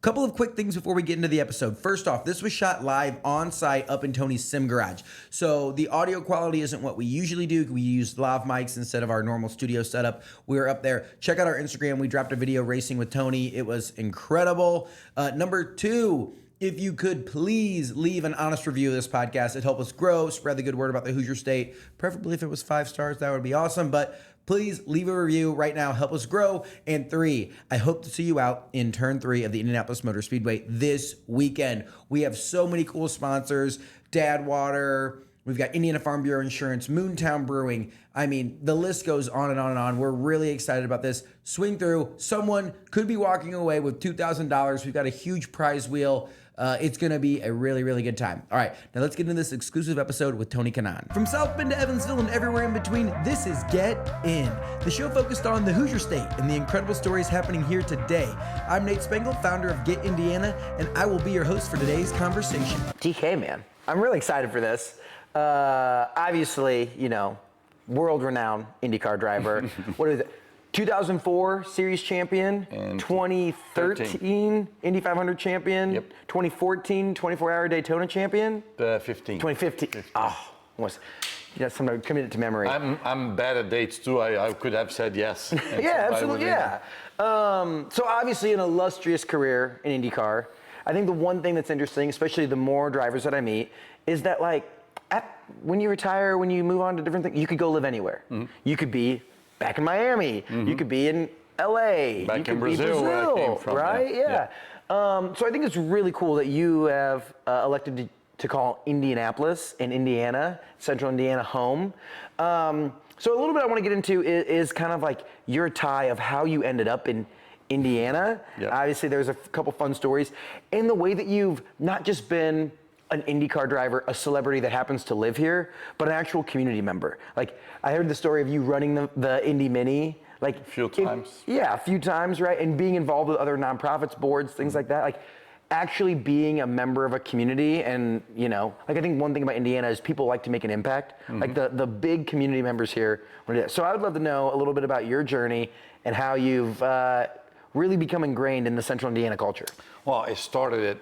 Couple of quick things before we get into the episode. First off, this was shot live on site up in Tony's sim garage. So the audio quality isn't what we usually do. We use lav mics instead of our normal studio setup. We were up there. Check out our Instagram. We dropped a video racing with Tony. It was incredible. Number two, if you could please leave an honest review of this podcast. It'd help us grow, spread the good word about the Hoosier State. Preferably if it was 5 stars, that would be awesome. But please leave a review right now. Help us grow. And 3, I hope to see you out in turn 3 of the Indianapolis Motor Speedway this weekend. We have so many cool sponsors. Dad Water. We've got Indiana Farm Bureau Insurance, Moontown Brewing. I mean, the list goes on and on and on. We're really excited about this. Swing through. Someone could be walking away with $2,000. We've got a huge prize wheel. It's going to be a really, really good time. All right, now let's get into this exclusive episode with Tony Kanaan. From South Bend to Evansville and everywhere in between, this is Get In, the show focused on the Hoosier State and the incredible stories happening here today. I'm Nate Spengel, founder of Get Indiana, and I will be your host for today's conversation. TK, man, I'm really excited for this. Obviously, you know, world-renowned IndyCar driver. What is it? 2004 Series champion, and 2013 Indy 500 champion, 2014 24-hour Daytona champion, 2015. Oh, almost. You know, sometimes committed to memory. I'm bad at dates too. I could have said yes. Yeah, absolutely. Yeah. So obviously an illustrious career in IndyCar. I think the one thing that's interesting, especially the more drivers that I meet, is that like when you retire, when you move on to different things, you could go live anywhere. Mm-hmm. You could be back in Miami. Mm-hmm. You could be in LA. Back in Brazil, where I came from. Right? Yeah. So I think it's really cool that you have elected to call Indianapolis and Indiana, Central Indiana, home. So a little bit I want to get into is kind of like your tie of how you ended up in Indiana. Yep. Obviously, there's a couple fun stories. And the way that you've not just been an IndyCar driver, a celebrity that happens to live here, but an actual community member. Like, I heard the story of you running the Indy Mini. Like a few times. A few times, right? And being involved with other nonprofits, boards, things like that. Like, actually being a member of a community and, you know, like I think one thing about Indiana is people like to make an impact. Mm-hmm. Like the big community members here. So I would love to know a little bit about your journey and how you've really become ingrained in the Central Indiana culture. Well, I started it,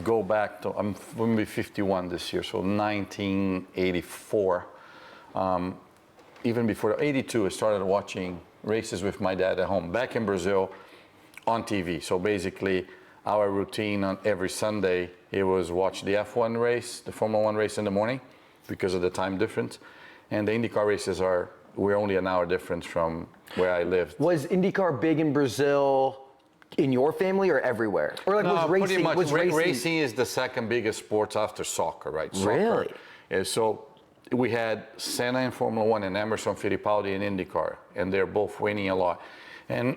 go back to, I'm going to be 51 this year, so 1984. Even before 82, I started watching races with my dad at home, back in Brazil, on TV. So basically, our routine on every Sunday, it was watch the F1 race, the Formula 1 race in the morning, because of the time difference. And the IndyCar races we're only an hour difference from where I lived. Was IndyCar big in Brazil in your family or everywhere? Or like was racing? Pretty much. Was racing is the second biggest sport after soccer, right? Soccer. Really? Yeah, so we had Senna in Formula 1 and Emerson Fittipaldi in IndyCar, and they're both winning a lot. And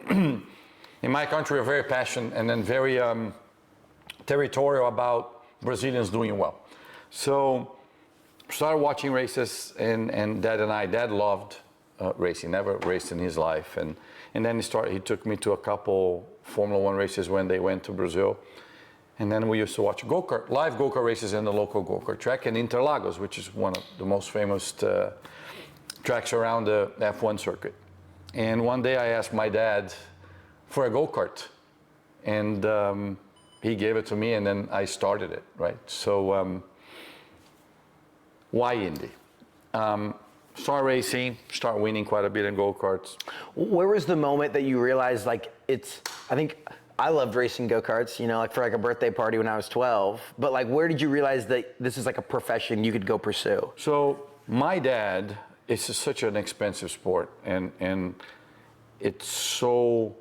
in my country, we're very passionate and then very territorial about Brazilians doing well. So started watching races, and Dad loved racing, never raced in his life. And then he took me to a couple Formula 1 races when they went to Brazil. And then we used to watch live go-kart races in the local go-kart track in Interlagos, which is one of the most famous tracks around the F1 circuit. And one day I asked my dad for a go-kart, and he gave it to me, and then I started it, right? So why Indy? Start racing, start winning quite a bit in go-karts. Where was the moment that you realized, like, I think I loved racing go-karts, you know, like for like a birthday party when I was 12, but like, where did you realize that this is like a profession you could go pursue? So my dad, it's such an expensive sport, and it's so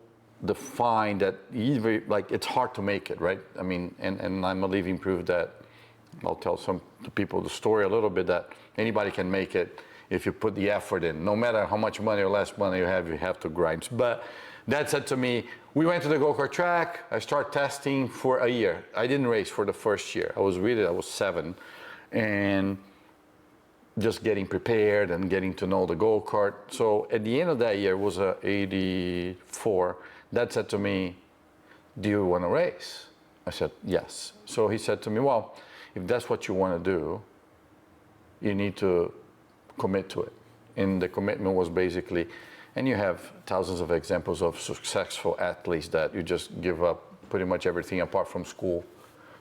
defined that it's hard to make it, right? I mean, and I'm a living proof that I'll tell some people the story a little bit that anybody can make it if you put the effort in. No matter how much money or less money you have to grind. But Dad said to me, we went to the go-kart track. I started testing for a year. I didn't race for the first year. I was 7, and just getting prepared and getting to know the go-kart. So at the end of that year, it was 84. Dad said to me, do you want to race? I said, yes. So he said to me, well, if that's what you want to do, you need to commit to it. And the commitment was basically, and you have thousands of examples of successful athletes that you just give up, pretty much everything apart from school.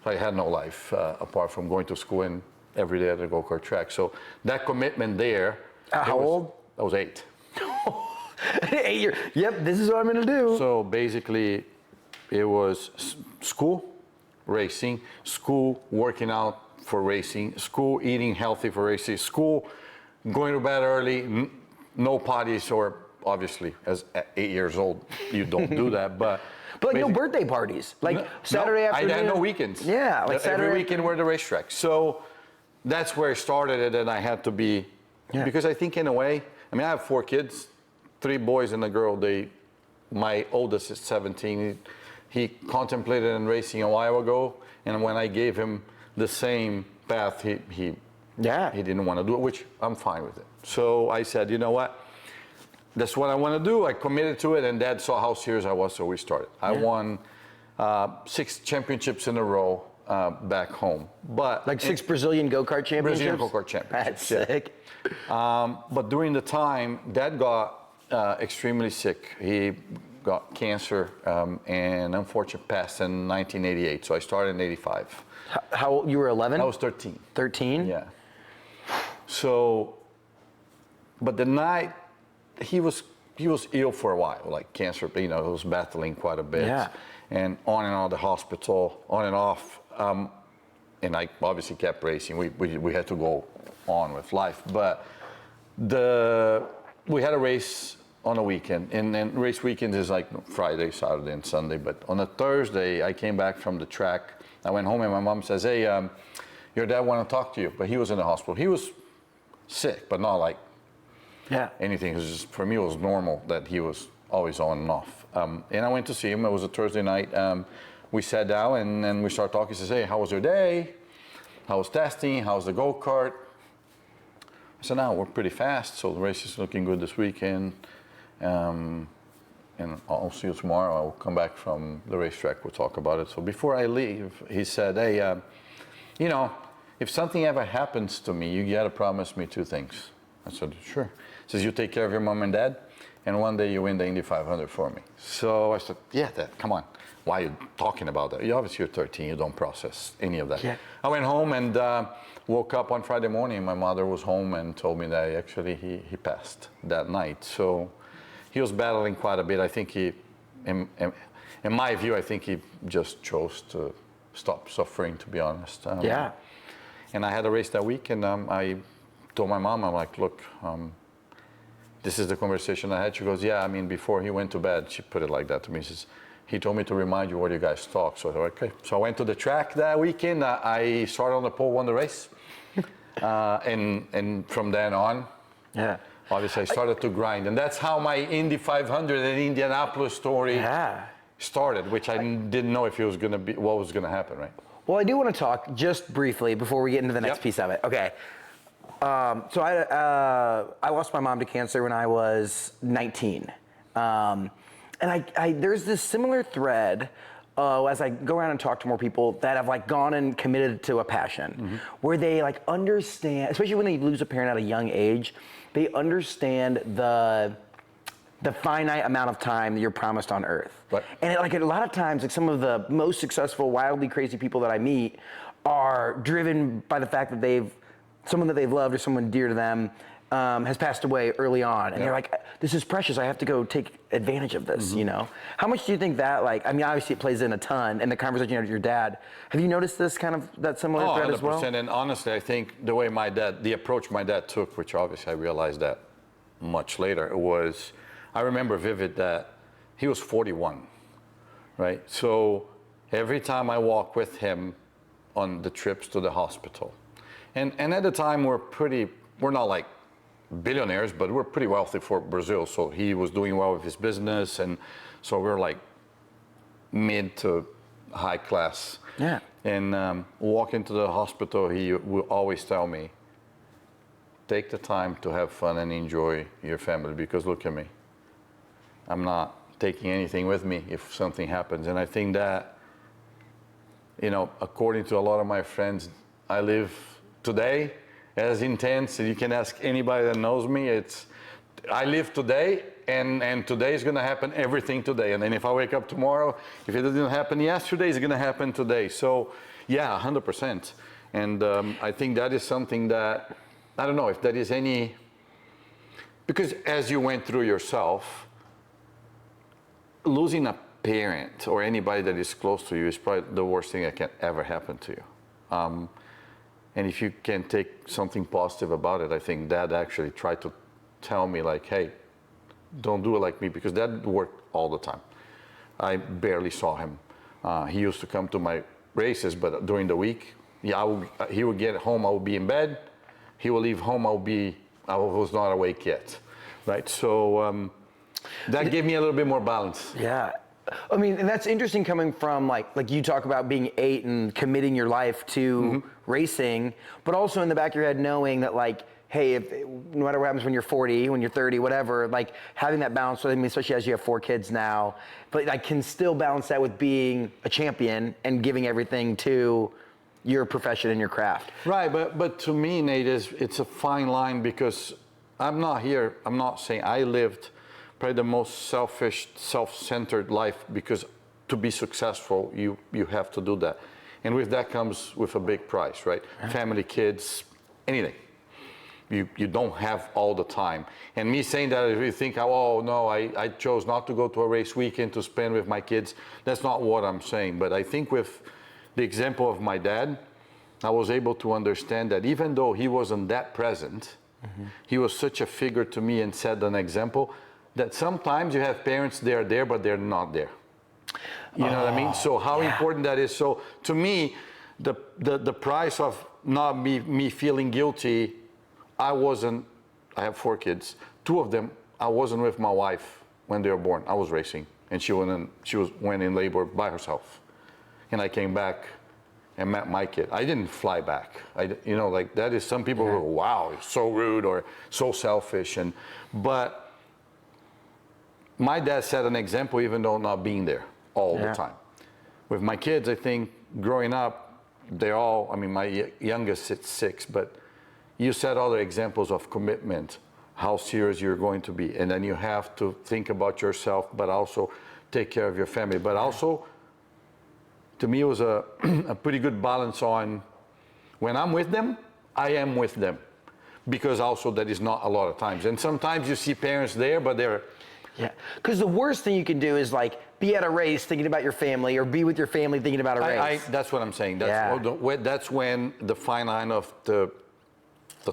So I had no life apart from going to school and every day at the go-kart track. So that commitment there. How old? I was 8. 8 years. Yep, this is what I'm going to do. So basically, it was school, racing, school, working out for racing, school, eating healthy for racing, school, going to bed early, no parties, or obviously, as at 8 years old, you don't do that, but like no birthday parties, like Saturday afternoon. I had no weekends. Yeah, like Saturday. Every weekend we're at the racetrack. So that's where I started it, and I had to be, because I think in a way, I mean, I have 4 kids, 3 boys and a girl. My oldest is 17. He contemplated in racing a while ago, and when I gave him the same path, he didn't want to do it, which I'm fine with it. So I said, you know what? That's what I want to do. I committed to it, and Dad saw how serious I was, so we started. I won 6 championships in a row back home. But like 6 Brazilian go-kart championships? Brazilian go-kart championships. That's sick. But during the time, Dad got extremely sick. He got cancer and unfortunately passed in 1988. So I started in 85. How old? You were 11? I was 13. 13? Yeah. So, but the night, he was ill for a while, like cancer, he was battling quite a bit. Yeah. And on and on the hospital, on and off. And I obviously kept racing. We had to go on with life. But we had a race on a weekend. And then race weekend is like Friday, Saturday, and Sunday. But on a Thursday, I came back from the track. I went home and my mom says, hey, your dad want to talk to you. But he was in the hospital. He was sick, but not like anything. It was just, for me, it was normal that he was always on and off. And I went to see him. It was a Thursday night. We sat down and then we started talking. He says, hey, how was your day? How was testing? How's the go-kart? I said, no, we're pretty fast. So the race is looking good this weekend. And I'll see you tomorrow. I'll come back from the racetrack. We'll talk about it. So before I leave, he said, hey, if something ever happens to me, you got to promise me 2 things. I said, sure. He says, you take care of your mom and dad, and one day you win the Indy 500 for me. So I said, yeah, Dad, come on. Why are you talking about that? Obviously, you're 13. You don't process any of that. Yeah. I went home and woke up on Friday morning. My mother was home and told me that actually he passed that night. So he was battling quite a bit. I think in my view, I think he just chose to stop suffering, to be honest. And I had a race that week, and I told my mom, I'm like, look, this is the conversation I had. She goes, yeah, I mean, before he went to bed, she put it like that to me. She says, he told me to remind you what you guys talked. So I thought, okay. So I went to the track that weekend. I started on the pole, won the race. And from then on, obviously I started to grind. And that's how my Indy 500 and Indianapolis story started, which I didn't know if it was going to be, what was going to happen, right? Well, I do want to talk just briefly before we get into the next piece of it. Okay. So I lost my mom to cancer when I was 19. And there's this similar thread as I go around and talk to more people that have like gone and committed to a passion where they like understand, especially when they lose a parent at a young age, they understand the finite amount of time that you're promised on earth. Right. And a lot of times, like some of the most successful, wildly crazy people that I meet are driven by the fact that someone that they've loved or someone dear to them has passed away early on. And they're like, this is precious. I have to go take advantage of this, How much do you think that, obviously it plays in a ton in the conversation you had with your dad. Have you noticed this kind of, that similar thread as well? 100%. And honestly, I think the way the approach my dad took, which obviously I realized that much later, was, I remember vivid that he was 41, right? So every time I walk with him on the trips to the hospital, and at the time we're not like billionaires, but we're pretty wealthy for Brazil. So he was doing well with his business, and so we're like mid to high class. Yeah. And walk into the hospital, he will always tell me, take the time to have fun and enjoy your family, because look at me. I'm not taking anything with me if something happens. And I think that, according to a lot of my friends, I live today as intense. You can ask anybody that knows me. I live today and today is going to happen everything today. And then if I wake up tomorrow, if it didn't happen yesterday, it's going to happen today. So yeah, 100%. And I think that is something that, I don't know if there is any, because as you went through yourself, losing a parent or anybody that is close to you is probably the worst thing that can ever happen to you. And if you can take something positive about it, I think Dad actually tried to tell me like, hey, don't do it like me, because Dad worked all the time. I barely saw him. He used to come to my races, but during the week, he would get home, I would be in bed. He would leave home, I was not awake yet, right? So that gave me a little bit more balance. Yeah. I mean, and that's interesting coming from like you talk about being 8 and committing your life to racing, but also in the back of your head knowing that like, hey, no matter what happens when you're 40, when you're 30, whatever, like having that balance, I mean, especially as you have 4 kids now, but I can still balance that with being a champion and giving everything to your profession and your craft. Right, but to me, Nate, it's a fine line, because I'm not saying I lived probably the most selfish, self-centered life, because to be successful, you have to do that. And with that comes with a big price, right? Family, kids, anything. You don't have all the time. And me saying that, if you think, oh no, I chose not to go to a race weekend to spend with my kids, that's not what I'm saying. But I think with the example of my dad, I was able to understand that even though he wasn't that present, he was such a figure to me and set an example that sometimes you have parents, they're there, but they're not there. You know what I mean? So how important that is. So to me, the price of not me feeling guilty, I have 4 kids. 2 of them, I wasn't with my wife when they were born. I was racing, and she went in labor by herself. And I came back and met my kid. I didn't fly back. Like that is, some people go, wow, it's so rude or so selfish. But my dad set an example, even though not being there all the time. With my kids, I think growing up, my youngest is 6, but you set other examples of commitment, how serious you're going to be. And then you have to think about yourself, but also take care of your family. But also, to me, it was a pretty good balance on when I'm with them, I am with them. Because also that is not a lot of times. And sometimes you see parents there, but they're... Yeah, because the worst thing you can do is like be at a race thinking about your family, or be with your family thinking about a race. That's what I'm saying. That's when the fine line of the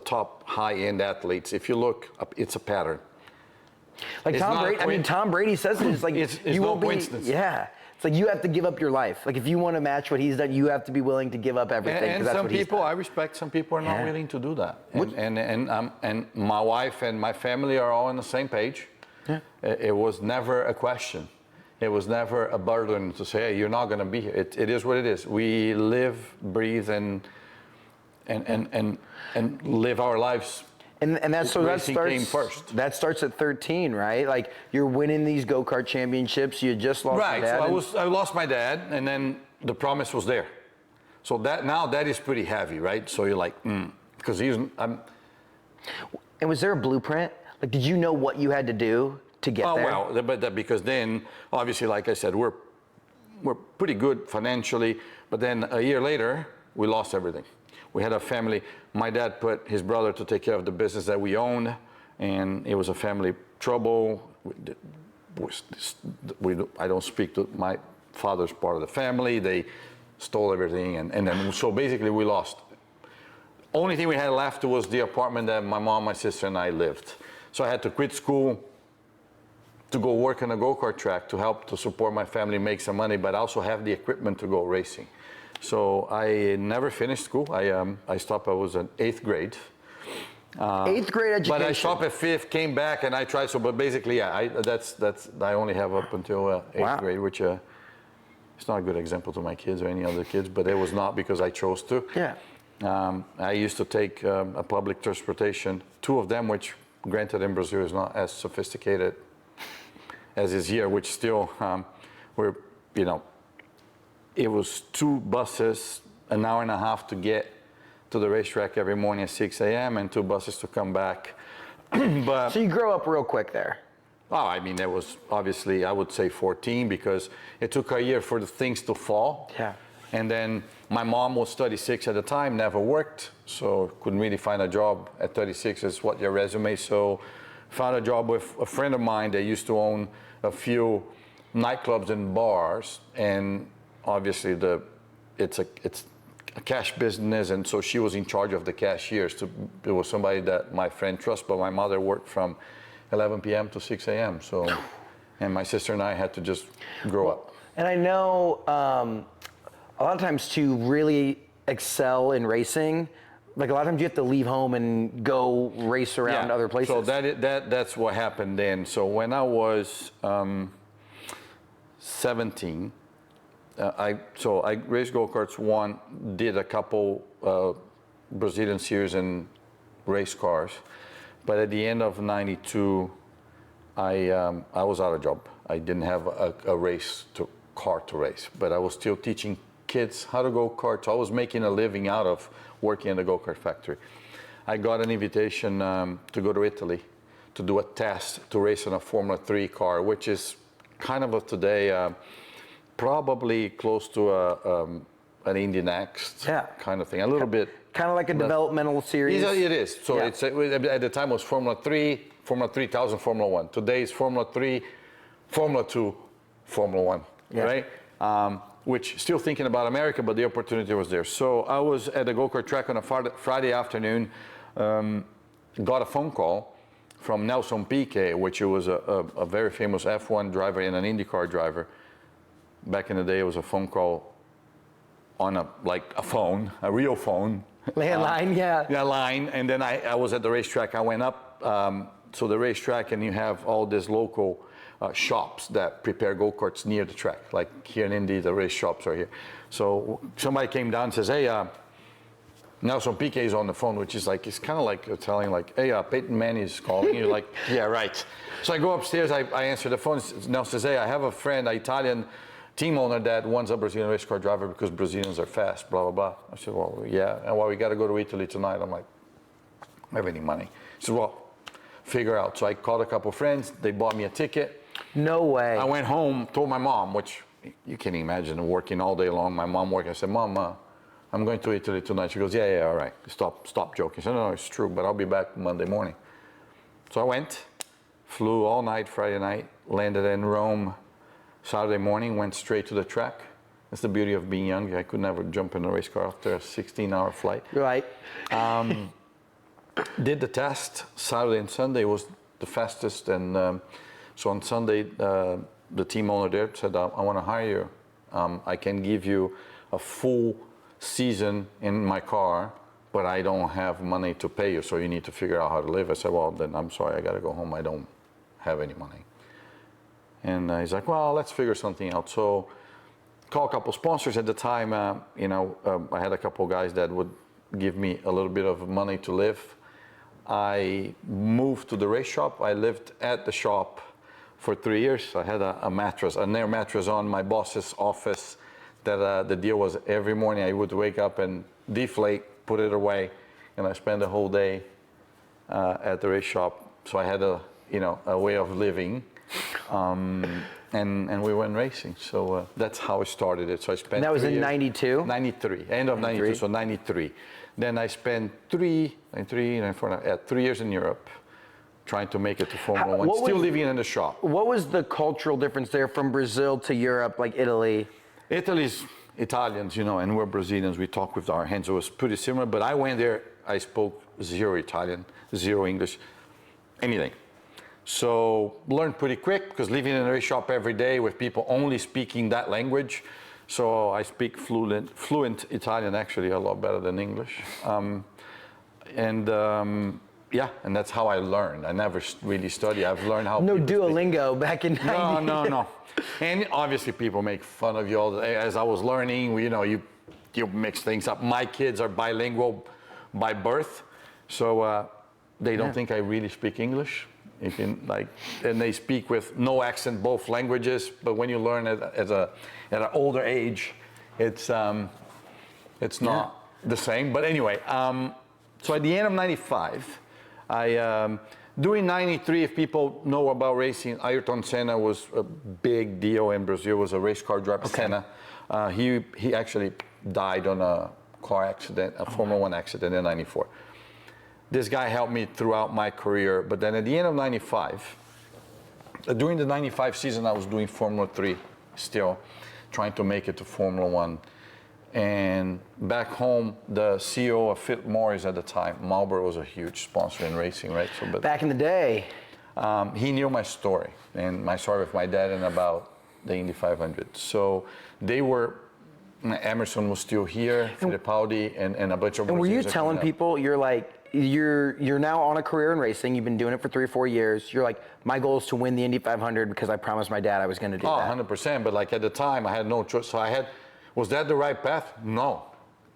top high-end athletes, if you look up, it's a pattern. Like Tom Brady, Tom Brady says it. It's like it's you no won't be. coincidence. Yeah, it's like you have to give up your life. Like if you want to match what he's done, you have to be willing to give up everything. And that's some what he's people, done. I respect, some people are not willing to do that. And my wife and my family are all on the same page. Yeah. It was never a question. It was never a burden to say, hey, you're not going to be here. It is what it is. We live, breathe, and live our lives. And came first. That starts at 13, right? Like you're winning these go-kart championships. You just lost your dad. Right. So I lost my dad, and then the promise was there. So that is pretty heavy, right? So you're like, because And was there a blueprint? Like, did you know what you had to do to get there? Oh well, but because then, obviously, like I said, we're pretty good financially. But then a year later, we lost everything. We had a family. My dad put his brother to take care of the business that we owned, and it was a family trouble. I don't speak to my father's part of the family. They stole everything, and then so basically we lost. Only thing we had left was the apartment that my mom, my sister, and I lived. So I had to quit school to go work on a go-kart track to help to support my family, make some money, but also have the equipment to go racing. So I never finished school. I stopped. I was in 8th grade. 8th grade education. But I stopped at 5th, came back, and I tried. So, but basically, I only have up until 8th grade, which it's not a good example to my kids or any other kids. But it was not because I chose to. Yeah. I used to take a public transportation, 2 of them, which granted in Brazil is not as sophisticated as is here, which still it was 2 buses, an hour and a half to get to the racetrack every morning at 6 a.m. and 2 buses to come back. But so you grow up real quick there. Oh, I mean, there was obviously, I would say 14, because it took a year for the things to fall. Yeah. And then my mom was 36 at the time, never worked, so couldn't really find a job at 36 is what your resume. So found a job with a friend of mine that used to own a few nightclubs and bars, and obviously it's a cash business, and so she was in charge of the cashiers. It was somebody that my friend trusts, but my mother worked from 11 p.m. to 6 a.m. So, and my sister and I had to just grow up. And I know a lot of times to really excel in racing, like a lot of times you have to leave home and go race around other places. So that's what happened then. So when I was 17, I raced go-karts, did a couple Brazilian series and race cars, but at the end of '92, I was out of job. I didn't have a car to race, but I was still teaching kids how to go karts. I was making a living out of working in the go-kart factory. I got an invitation to go to Italy to do a test to race in a Formula 3 car, which is kind of today probably close to an Indy Next kind of thing, a little bit. Kind of like a developmental series. It is. So it's at the time it was Formula 3, Formula 3000, Formula 1. Today it's Formula 3, Formula 2, Formula 1, right? Which still thinking about America, but the opportunity was there. So I was at the go-kart track on a Friday afternoon, got a phone call from Nelson Piquet, which was a very famous F1 driver and an IndyCar driver. Back in the day, it was a phone call on a real phone. Landline, Yeah, line. And then I was at the racetrack. I went up to the racetrack, and you have all these local shops that prepare go-karts near the track. Like here in Indy, the race shops are here. So somebody came down and says, hey, Nelson Piquet is on the phone, which is like, it's kind of like telling like, hey, Peyton Manning's calling. You're like, yeah, right. So I go upstairs, I answer the phone. Nelson says, hey, I have a friend, an Italian team owner that wants a Brazilian race car driver because Brazilians are fast, blah, blah, blah. I said, well, yeah. And we got to go to Italy tonight. I'm like, I don't have any money. He said, well, figure out. So I called a couple friends. They bought me a ticket. No way. I went home, told my mom, which you can imagine, working all day long. My mom working. I said, Mom, I'm going to Italy tonight. She goes, yeah, all right. Stop joking. I said, no, it's true, but I'll be back Monday morning. So I went, flew all night, Friday night, landed in Rome Saturday morning, went straight to the track. That's the beauty of being young. I could never jump in a race car after a 16-hour flight. Right. Did the test. Saturday and Sunday was the fastest. And so on Sunday, the team owner there said, I want to hire you. I can give you a full season in my car, but I don't have money to pay you, so you need to figure out how to live. I said, well, then I'm sorry, I got to go home. I don't have any money. And he's like, well, let's figure something out. So call a couple sponsors at the time. I had a couple guys that would give me a little bit of money to live. I moved to the race shop. I lived at the shop for 3 years. I had an air mattress on my boss's office that the deal was every morning I would wake up and deflate, put it away, and I spent the whole day at the race shop. So I had a way of living. And we went racing. So that's how I started it. So I spent. And that was in 92? 93, end of 92, so 93. Then I spent 3 years in Europe trying to make it to Formula 1, still living in the shop. What was the cultural difference there from Brazil to Europe, like Italy? Italy's Italians, and we're Brazilians. We talk with our hands. It was pretty similar. But I went there, I spoke 0 Italian, 0 English, anything. So learned pretty quick because living in a race shop every day with people only speaking that language. So I speak fluent Italian, actually a lot better than English. And that's how I learned. I never really studied. I've learned how. No Duolingo back in 90. No. And obviously people make fun of you all the day. As I was learning, you mix things up. My kids are bilingual by birth, so they don't think I really speak English. And they speak with no accent both languages. But when you learn at an older age, it's not the same. But anyway, so at the end of '95, During '93, if people know about racing, Ayrton Senna was a big deal in Brazil. Was a race car driver. Okay. Senna, he actually died on a car accident, a Formula One accident in '94. This guy helped me throughout my career, but then at the end of '95, during the '95 season, I was doing Formula 3 still, trying to make it to Formula One. And back home, the CEO of Philip Morris at the time, Marlboro was a huge sponsor in racing, right? So, but Back in the day. he knew my story and my story with my dad and about the Indy 500. So they were, Emerson was still here, Fittipaldi, and a bunch of. And were you Brazilians telling coming up. people, you're like, you're now on a career in racing, you've been doing it for 3 or 4 years, you're like, my goal is to win the Indy 500 because I promised my dad I was going to do Oh, that. 100%. But like at the time, I had no choice. So was that the right path? No.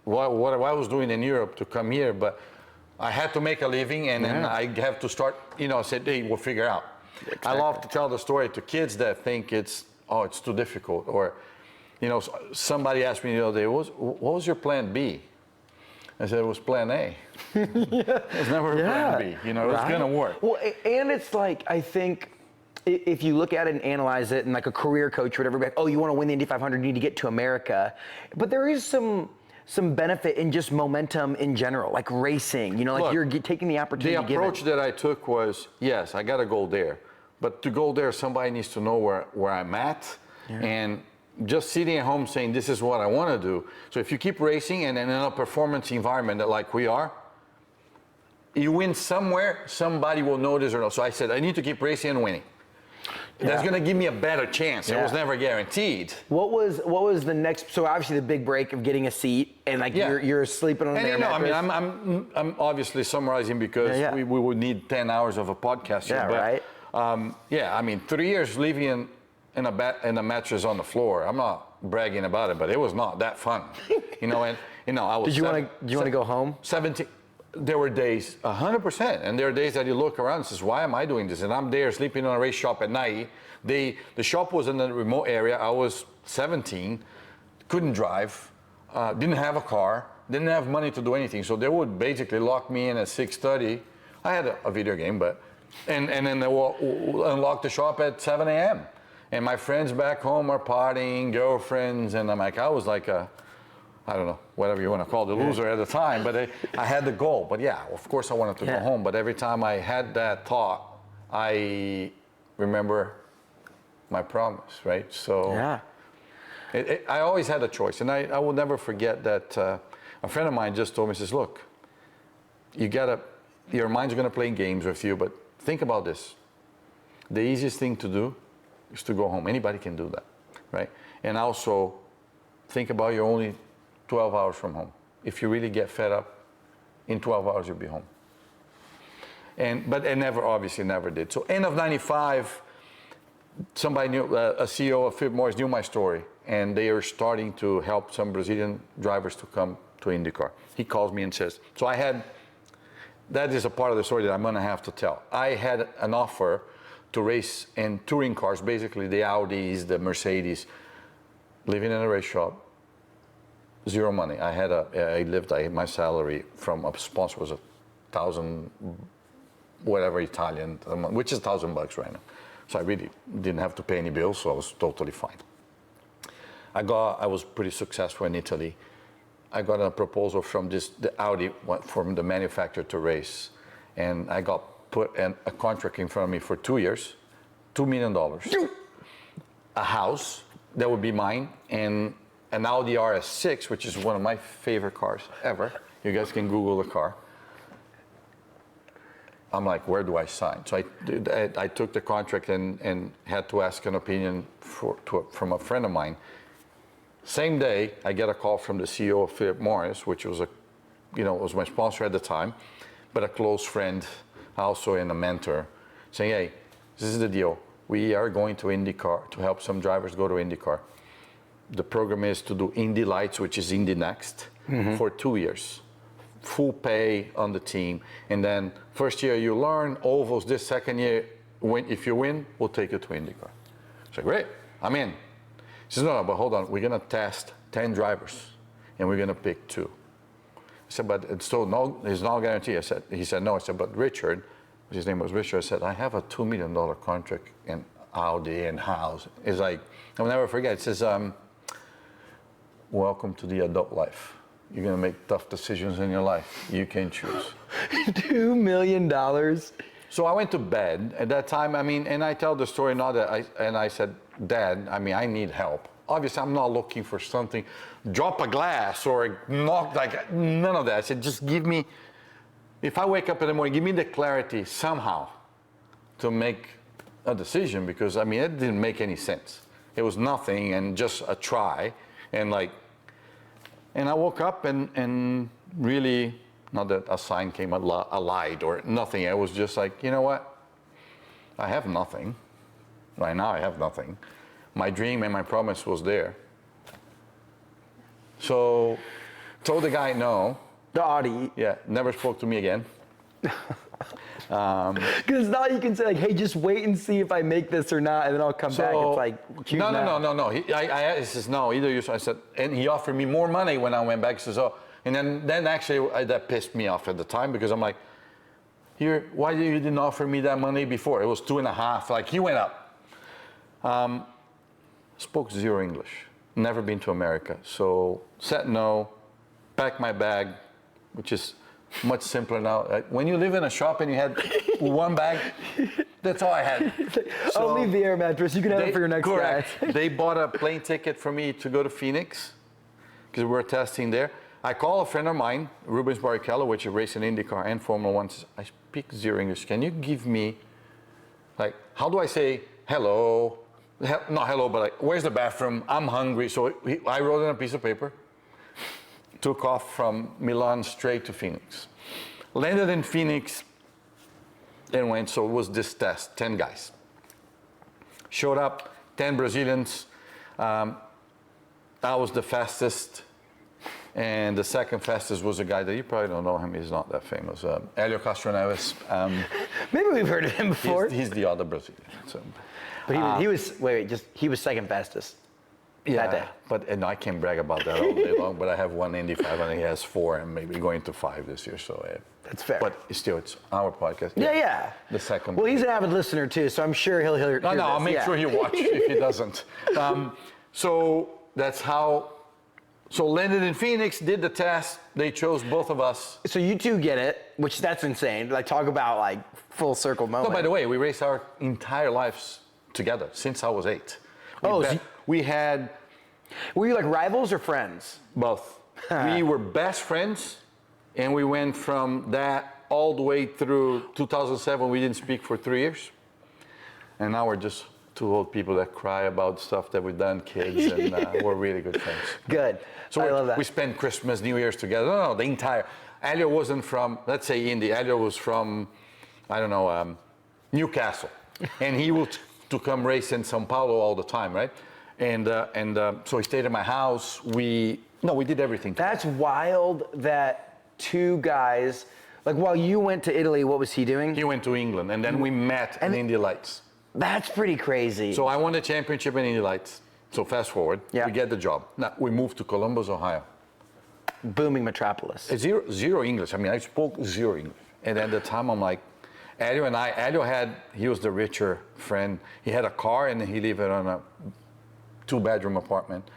What I was doing in Europe to come here, but I had to make a living, and then I have to start. I said, hey, we'll figure out. Exactly. I love to tell the story to kids that think it's too difficult, or, somebody asked me the other day, what was your plan B? I said it was plan A. It's never a plan B. It was gonna work. Well, and it's like, I think, if you look at it and analyze it, and like a career coach would ever be like, oh, you want to win the Indy 500, you need to get to America. But there is some benefit in just momentum in general, like racing. Like Look, you're taking the opportunity. The approach that I took was, yes, I got to go there. But to go there, somebody needs to know where I'm at. Yeah. And just sitting at home saying, this is what I want to do. So if you keep racing and in a performance environment that like we are, you win somewhere, somebody will notice or not. So I said, I need to keep racing and winning. Yeah. That's going to give me a better chance. It was never guaranteed. What was the next? So obviously the big break of getting a seat and like you're sleeping on their mattress. I'm obviously summarizing because we would need 10 hours of a podcast here. Yeah, right. 3 years living in a mattress on the floor. I'm not bragging about it, but it was not that fun. I was. Did you want to go home? 17. There were days, 100%, and there are days that you look around and says, why am I doing this? And I'm there sleeping on a race shop at night. The shop was in a remote area. I was 17, couldn't drive, didn't have a car, didn't have money to do anything. So they would basically lock me in at 6:30. I had a video game, and then they will unlock the shop at 7 a.m. And my friends back home are partying, girlfriends, and I was like I don't know, whatever you want to call the loser at the time, but I had the goal. But yeah, of course I wanted to go home. But every time I had that thought, I remember my promise, right? So I always had a choice. And I will never forget that a friend of mine just told me, says, look, your mind's going to play games with you, but think about this. The easiest thing to do is to go home. Anybody can do that, right? And also think about your only 12 hours from home. If you really get fed up, in 12 hours you'll be home. But it obviously never did. So end of '95, somebody knew, a CEO of Philip Morris knew my story, and they are starting to help some Brazilian drivers to come to IndyCar. He calls me and says, that is a part of the story that I'm gonna have to tell. I had an offer to race in touring cars, basically the Audis, the Mercedes, living in a race shop. Zero money. My salary from a sponsor was $1,000, whatever Italian, which is $1,000 right now. So I really didn't have to pay any bills, so I was totally fine. I was pretty successful in Italy. I got a proposal from the Audi, from the manufacturer to race, and I got put a contract in front of me for 2 years, $2 million, a house that would be mine, and an Audi RS6, which is one of my favorite cars ever. You guys can Google the car. I'm like, where do I sign? So I took the contract and had to ask an opinion from a friend of mine. Same day, I get a call from the CEO of Philip Morris, which was was my sponsor at the time, but a close friend also and a mentor, saying, hey, this is the deal. We are going to IndyCar to help some drivers go to IndyCar. The program is to do Indy Lights, which is Indy Next, for 2 years. Full pay on the team. And then first year you learn, ovals. This second year, if you win, we'll take you to IndyCar. I said, great, I'm in. He says, no, but hold on. We're going to test 10 drivers, and we're going to pick 2. I said, but it's still there's no guarantee. He said, no. I said, but Richard, his name was Richard, I said, I have a $2 million contract in Audi and house. It's like, I'll never forget. It says, welcome to the adult life. You're gonna make tough decisions in your life. You can choose. $2 million. So I went to bed at that time. I mean, and I tell the story now that I said, Dad, I mean, I need help. Obviously, I'm not looking for something, drop a glass or knock, like none of that. I said, just give me, if I wake up in the morning, give me the clarity somehow to make a decision, because I mean, it didn't make any sense. It was nothing and just a try. And I woke up and really, not that a sign came, a light or nothing. I was just like, you know what? I have nothing. Right now I have nothing. My dream and my promise was there. So told the guy no. The Audi. Yeah, never spoke to me again. Because now you can say like, hey, just wait and see if I make this or not, and then I'll come back. It's like, choose now. No. He says, no, either you. I said, and he offered me more money when I went back. He says, oh, and then actually that pissed me off at the time, because I'm like, why you didn't offer me that money before? It was 2.5, like he went up. Spoke zero English, never been to America. So said no, packed my bag, which is much simpler now. When you live in a shop and you had one bag, that's all I had. So I'll leave the air mattress. You can have it for your next correct. guy. They bought a plane ticket for me to go to Phoenix because we were testing there. I call a friend of mine, Rubens Barrichello, which is racing IndyCar and Formula One. Says, I speak zero English. Can you give me, like, how do I say hello? Not hello, but like, where's the bathroom? I'm hungry. So I wrote on a piece of paper. Took off from Milan straight to Phoenix. Landed in Phoenix and went, so it was this test, 10 guys. Showed up, 10 Brazilians. I was the fastest, and the second fastest was a guy that you probably don't know him, he's not that famous, Hélio Castroneves. Maybe we've heard of him before. He's the other Brazilian. So. But he was second fastest. That day. But and I can't brag about that all day long. But I have one Indy 500. He has 4, and maybe going to 5 this year. So that's fair. But still, it's our podcast. Yeah. The second. Well, he's an avid listener too, so I'm sure he'll hear. No, I'll make sure he watches if he doesn't. So that's how. So landed in Phoenix, did the test. They chose both of us. So you two get it, which that's insane. Like, talk about like full circle moment. No, by the way, we raced our entire lives together since I was 8. We had. Were you like rivals or friends? Both. We were best friends, and we went from that all the way through 2007. We didn't speak for 3 years, and now we're just two old people that cry about stuff that we've done, kids, and we're really good friends. Good. So I love that. We spent Christmas, New Year's together. No, the entire. Hélio wasn't from, let's say, Indy. Hélio was from, I don't know, Newcastle, and he would to come race in São Paulo all the time, right? And so he stayed at my house. We did everything. That's wild that two guys, like while you went to Italy, what was he doing? He went to England, and then we met in Indy Lights. That's pretty crazy. So I won the championship in Indy Lights. So fast forward, we get the job. Now we moved to Columbus, Ohio. Booming metropolis. Zero English. I mean, I spoke zero English. And at the time, I'm like, Hélio he was the richer friend. He had a car, and he lived on a 2-bedroom apartment,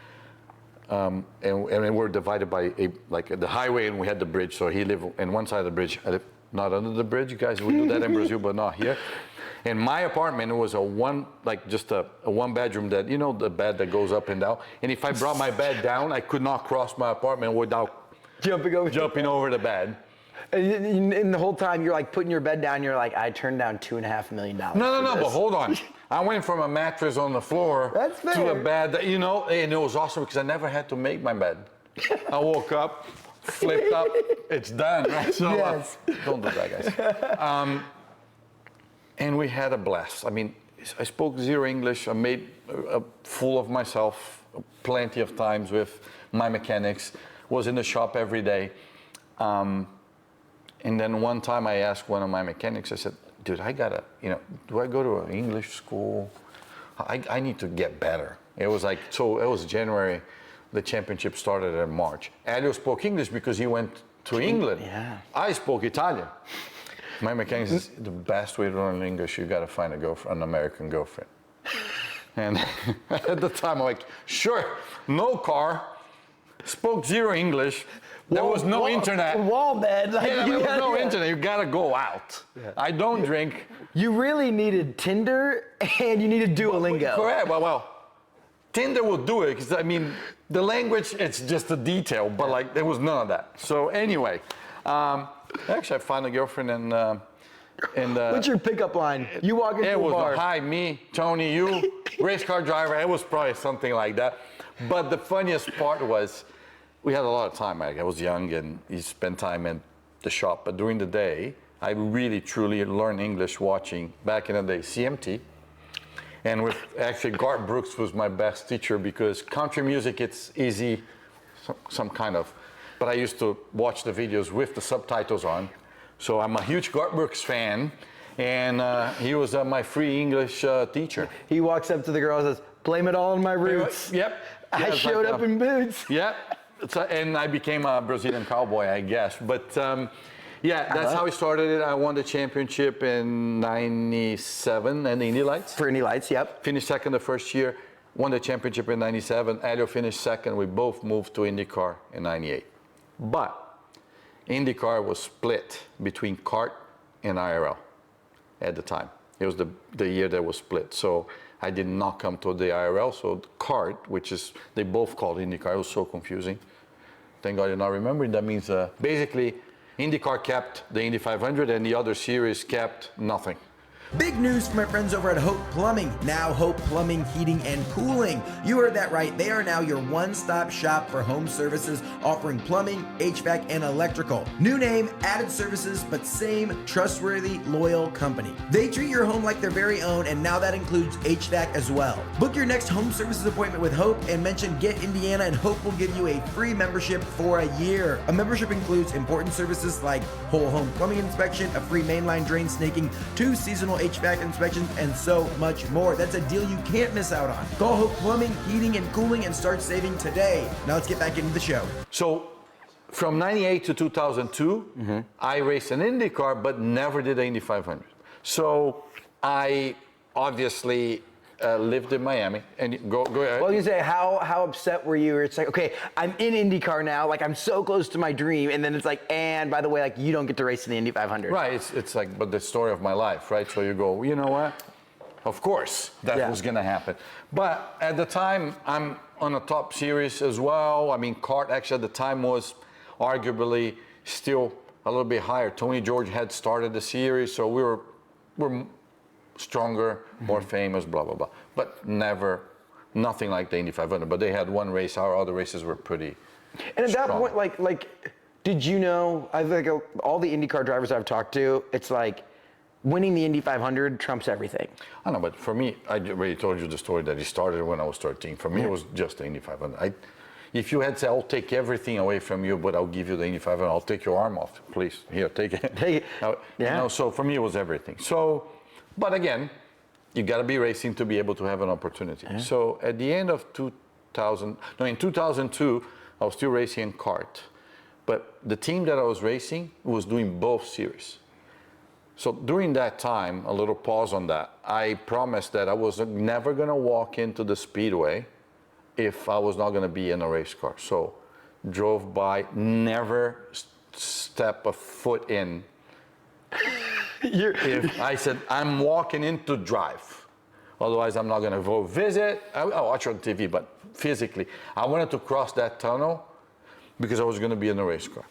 and we're divided by the highway, and we had the bridge. So he lived on one side of the bridge. I lived not under the bridge, you guys. We do that in Brazil, but not here. And my apartment was a 1-bedroom that, you know, the bed that goes up and down. And if I brought my bed down, I could not cross my apartment without jumping over the bed. And the whole time you're like putting your bed down, you're like, I turned down $2.5 million. No, but hold on. I went from a mattress on the floor to a bed that, you know, and it was awesome because I never had to make my bed. I woke up, flipped up, it's done, right? So yes. Don't do that, guys. And we had a blast. I mean, I spoke zero English. I made a fool of myself plenty of times with my mechanics. Was in the shop every day. And then one time I asked one of my mechanics, I said, dude, I gotta, do I go to an English school? I need to get better. It was like, so it was January, the championship started in March. Hélio spoke English because he went to England. Yeah. I spoke Italian. My mechanic says, the best way to learn English, you got to find an American girlfriend. And at the time, I'm like, sure, no car, spoke zero English. There was no internet. Wall bed. Like, Yeah, there was no internet. You gotta go out. Yeah. I don't drink. You really needed Tinder and you needed Duolingo. Correct. Well, Tinder will do it because I mean, the language it's just a detail, but like there was none of that. So anyway, actually, I found a girlfriend and. What's your pickup line? You walk into it a was bar. Hi, me, Tony, you, race car driver. It was probably something like that. But the funniest part was. We had a lot of time. I was young and you spent time in the shop. But during the day, I really, truly learned English watching, back in the day, CMT. And with actually, Garth Brooks was my best teacher because country music, it's easy, some kind of. But I used to watch the videos with the subtitles on. So I'm a huge Garth Brooks fan. And he was my free English teacher. He walks up to the girl and says, blame it all on my roots. Yep. I showed up in boots. Yep. And I became a Brazilian cowboy, I guess. But yeah, that's how I started it. I won the championship in '97 and the Indy Lights. For Indy Lights, yep. Finished second the first year, won the championship in '97. Elio finished second. We both moved to IndyCar in '98. But IndyCar was split between kart and IRL at the time. It was the year that was split. So I did not come to the IRL. So the kart, which is, they both called IndyCar. It was so confusing. Thank God you're not remembering. That means basically IndyCar kept the Indy 500 and the other series kept nothing. Big news from my friends over at Hope Plumbing. Now Hope Plumbing, Heating, and Cooling. You heard that right. They are now your one-stop shop for home services, offering plumbing, HVAC, and electrical. New name, added services, but same trustworthy, loyal company. They treat your home like their very own, and now that includes HVAC as well. Book your next home services appointment with Hope and mention Get Indiana, and Hope will give you a free membership for a year. A membership includes important services like whole home plumbing inspection, a free mainline drain snaking, 2 seasonal HVAC inspections, and so much more. That's a deal you can't miss out on. Call Hope Plumbing, Heating, and Cooling and start saving today. Now let's get back into the show. So from '98 to 2002, I raced an IndyCar, but never did the Indy 500. So I obviously lived in Miami. And go ahead. Well, you say, how upset were you? It's like, okay, I'm in IndyCar now. Like, I'm so close to my dream. And then it's like, and by the way, like, you don't get to race in the Indy 500. Right. It's like, but the story of my life, right? So you go, well, you know what? Of course, that was going to happen. But at the time, I'm on a top series as well. I mean, kart actually at the time was arguably still a little bit higher. Tony George had started the series, so we were stronger, more famous, blah, blah, blah. But nothing like the Indy 500. But they had one race. Our other races were pretty And at strong. that point, like, did you know, I think all the IndyCar drivers I've talked to, it's like, winning the Indy 500 trumps everything. I know, but for me, I already told you the story that he started when I was 13. For me, it was just the Indy 500. If you had said, I'll take everything away from you, but I'll give you the Indy 500, I'll take your arm off. Please, here, take it. Take it. You Yeah. know, so for me, it was everything. So, but again, you got to be racing to be able to have an opportunity. Yeah. So at the end of in 2002, I was still racing in kart. But the team that I was racing was doing both series. So during that time, a little pause on that, I promised that I was never going to walk into the speedway if I was not going to be in a race car. So drove by, never step a foot in. If I said, I'm walking in to drive. Otherwise, I'm not going to go visit. I'll watch on TV, but physically. I wanted to cross that tunnel because I was going to be in a race car.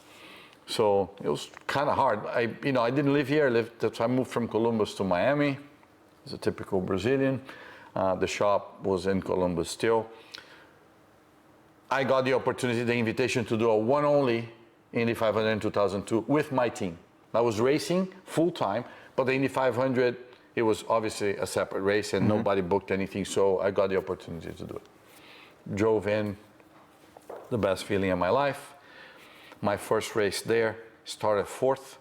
So it was kind of hard. I didn't live here. I moved from Columbus to Miami. It's a typical Brazilian. The shop was in Columbus still. I got the opportunity, the invitation to do a one-only Indy 500 in 2002 with my team. I was racing full-time, but the Indy 500, it was obviously a separate race and nobody booked anything, so I got the opportunity to do it. Drove in, the best feeling of my life. My first race there, started 4th.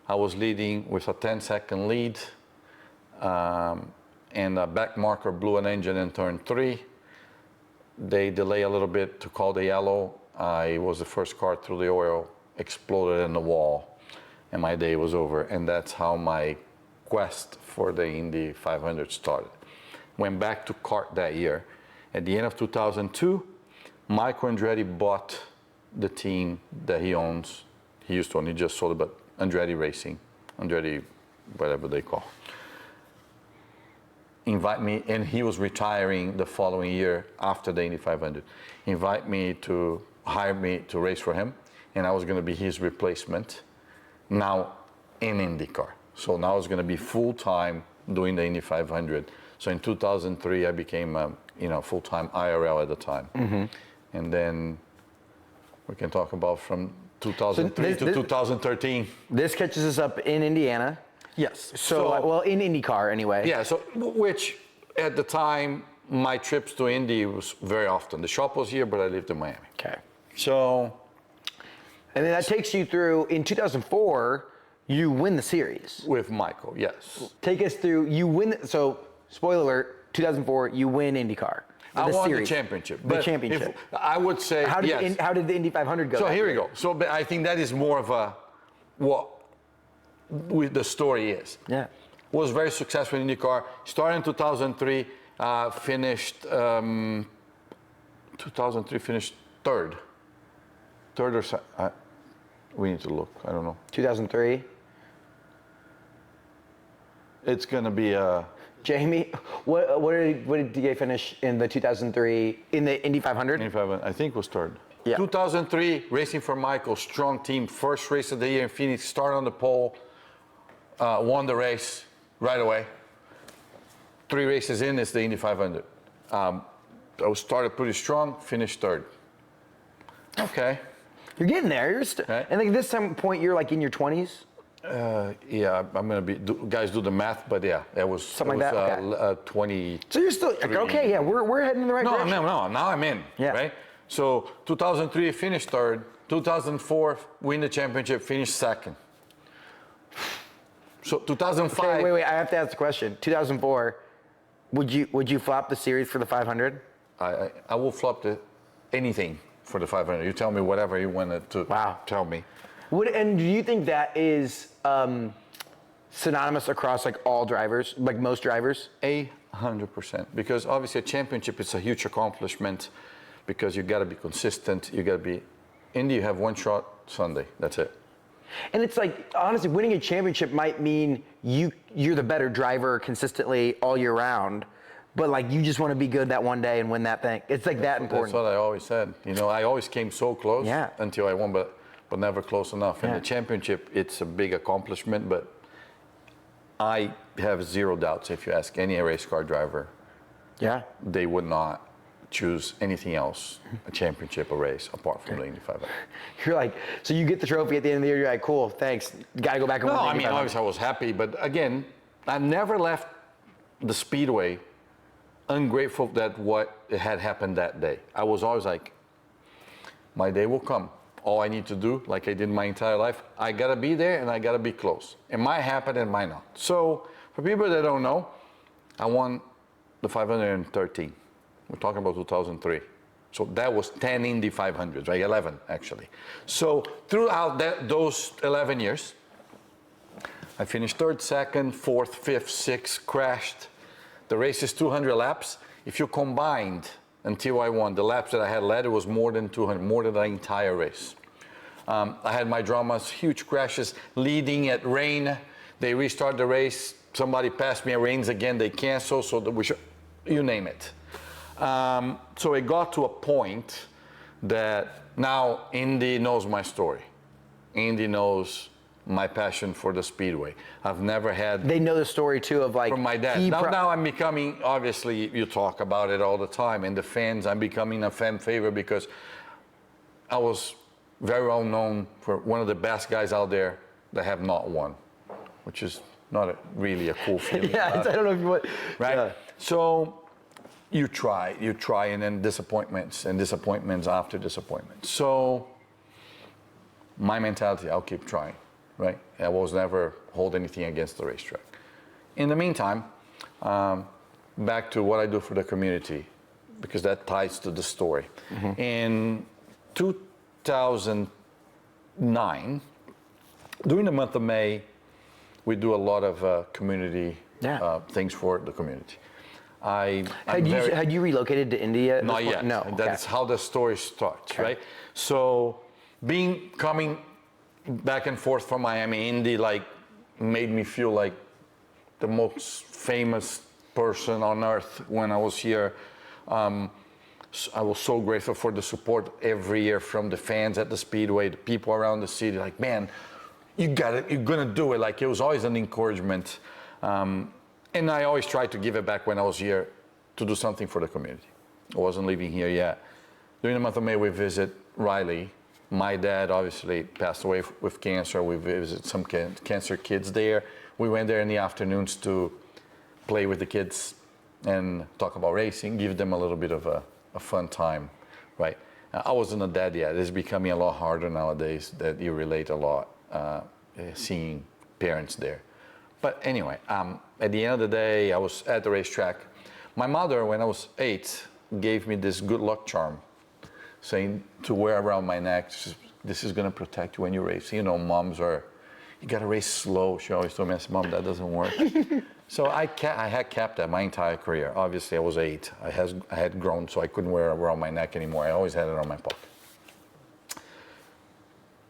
I was leading with a 10-second lead, and a back marker blew an engine in turn 3. They delay a little bit to call the yellow. I was the first car through the oil, exploded in the wall, and my day was over. And that's how my quest for the Indy 500 started. Went back to kart that year. At the end of 2002, Michael Andretti bought the team that he owns. He used to own, he just sold it, but Andretti Racing, Andretti, whatever they call. Invite me, and he was retiring the following year after the Indy 500. Hire me to race for him, and I was going to be his replacement now in IndyCar. So now I was going to be full-time doing the Indy 500. So in 2003, I became full-time IRL at the time. Mm-hmm. And then we can talk about from 2003 to 2013. This catches us up in Indiana. Yes. So in IndyCar anyway. Yeah, so which at the time, my trips to Indy was very often. The shop was here, but I lived in Miami. Okay. So. And then that takes you through, in 2004, you win the series. With Michael, yes. Take us through, you win, so spoiler alert, 2004, you win IndyCar. I won series. the championship. The championship. I would say, how did yes. How did the Indy 500 go? So here we go. So I think that is more of what the story is. Yeah. Was very successful in IndyCar. Started in 2003, finished 2003 finished third or we need to look. I don't know. 2003. It's gonna be Jamie, what did DA finish in the 2003 in the Indy 500? Indy 500, I think was third. Yeah. 2003, racing for Michael, strong team, first race of the year in Phoenix, started on the pole, won the race right away. 3 races in, it's the Indy 500. I started pretty strong, finished third. Okay. You're getting there. Right. And like this point, you're like in your 20s. Yeah, I'm gonna be. Guys, do the math, but yeah, it was something like that. Okay. 20. So you're still okay. Yeah, we're heading in the right direction. No. Now I'm in. Yeah. Right. So 2003 finished third. 2004 win the championship, finished second. So 2005. Okay, wait. I have to ask the question. 2004. Would you flop the series for the 500? I will flop anything for the 500. You tell me whatever you wanted to tell me. And do you think that is synonymous across like all drivers, like most drivers? 100%. Because obviously a championship is a huge accomplishment because you got to be consistent. You got to be. Indy, you have one shot Sunday. That's it. And it's like, honestly, winning a championship might mean you're the better driver consistently all year round, but like you just want to be good that one day and win that thing. It's like that important. That's what I always said. I always came so close until I won, but never close enough. And the championship, it's a big accomplishment, but I have zero doubts if you ask any race car driver, they would not choose anything else, a championship, a race, apart from the Indy 500. You're like, so you get the trophy at the end of the year, you're like, cool, thanks. Got to go back and win. No, I mean, obviously I was happy, but again, I never left the Speedway ungrateful that what had happened that day. I was always like, my day will come. All I need to do, like I did my entire life, I got to be there and I got to be close. It might happen, it might not. So for people that don't know, I won the 513. We're talking about 2003. So that was 10 Indy 500s, right? 11, actually. So throughout those 11 years, I finished third, second, fourth, fifth, sixth, crashed. The race is 200 laps. If you combined until I won, the laps that I had led, it was more than 200, more than the entire race. I had my dramas, huge crashes, leading at rain. They restart the race. Somebody passed me, it rains again, they cancel, so you name it. So it got to a point that now Indy knows my story. Indy knows my passion for the Speedway. I've never had... They know the story too of like... From my dad. Now I'm becoming, obviously you talk about it all the time, and the fans, I'm becoming a fan favorite because I was very well known for one of the best guys out there that have not won, which is not really a cool feeling. I don't know if you want... Right? Yeah. So you try, and then disappointments after disappointments. So my mentality, I'll keep trying. Right? I was never hold anything against the racetrack. In the meantime, back to what I do for the community, because that ties to the story. Mm-hmm. In 2009, during the month of May, we do a lot of community Yeah. things for the community. Had you relocated to India? Not yet. No. That's how the story starts, right? So coming back and forth from Miami, Indy, like, made me feel like the most famous person on earth when I was here. I was so grateful for the support every year from the fans at the Speedway, the people around the city, like, man, you got it, you're gonna do it. Like, it was always an encouragement. And I always tried to give it back when I was here to do something for the community. I wasn't living here yet. During the month of May, we visit Riley. My dad obviously passed away with cancer. We visit some cancer kids there. We went there in the afternoons to play with the kids and talk about racing, give them a little bit of a fun time, right? I wasn't a dad yet. It's becoming a lot harder nowadays that you relate a lot seeing parents there. But anyway, at the end of the day, I was at the racetrack. My mother, when I was 8, gave me this good luck charm, saying to wear around my neck, this is gonna protect you when you race. You know, moms are, you gotta race slow. She always told me, I said, Mom, that doesn't work. So I had kept that my entire career. Obviously, I was 8. I had grown, so I couldn't wear it around my neck anymore. I always had it on my pocket.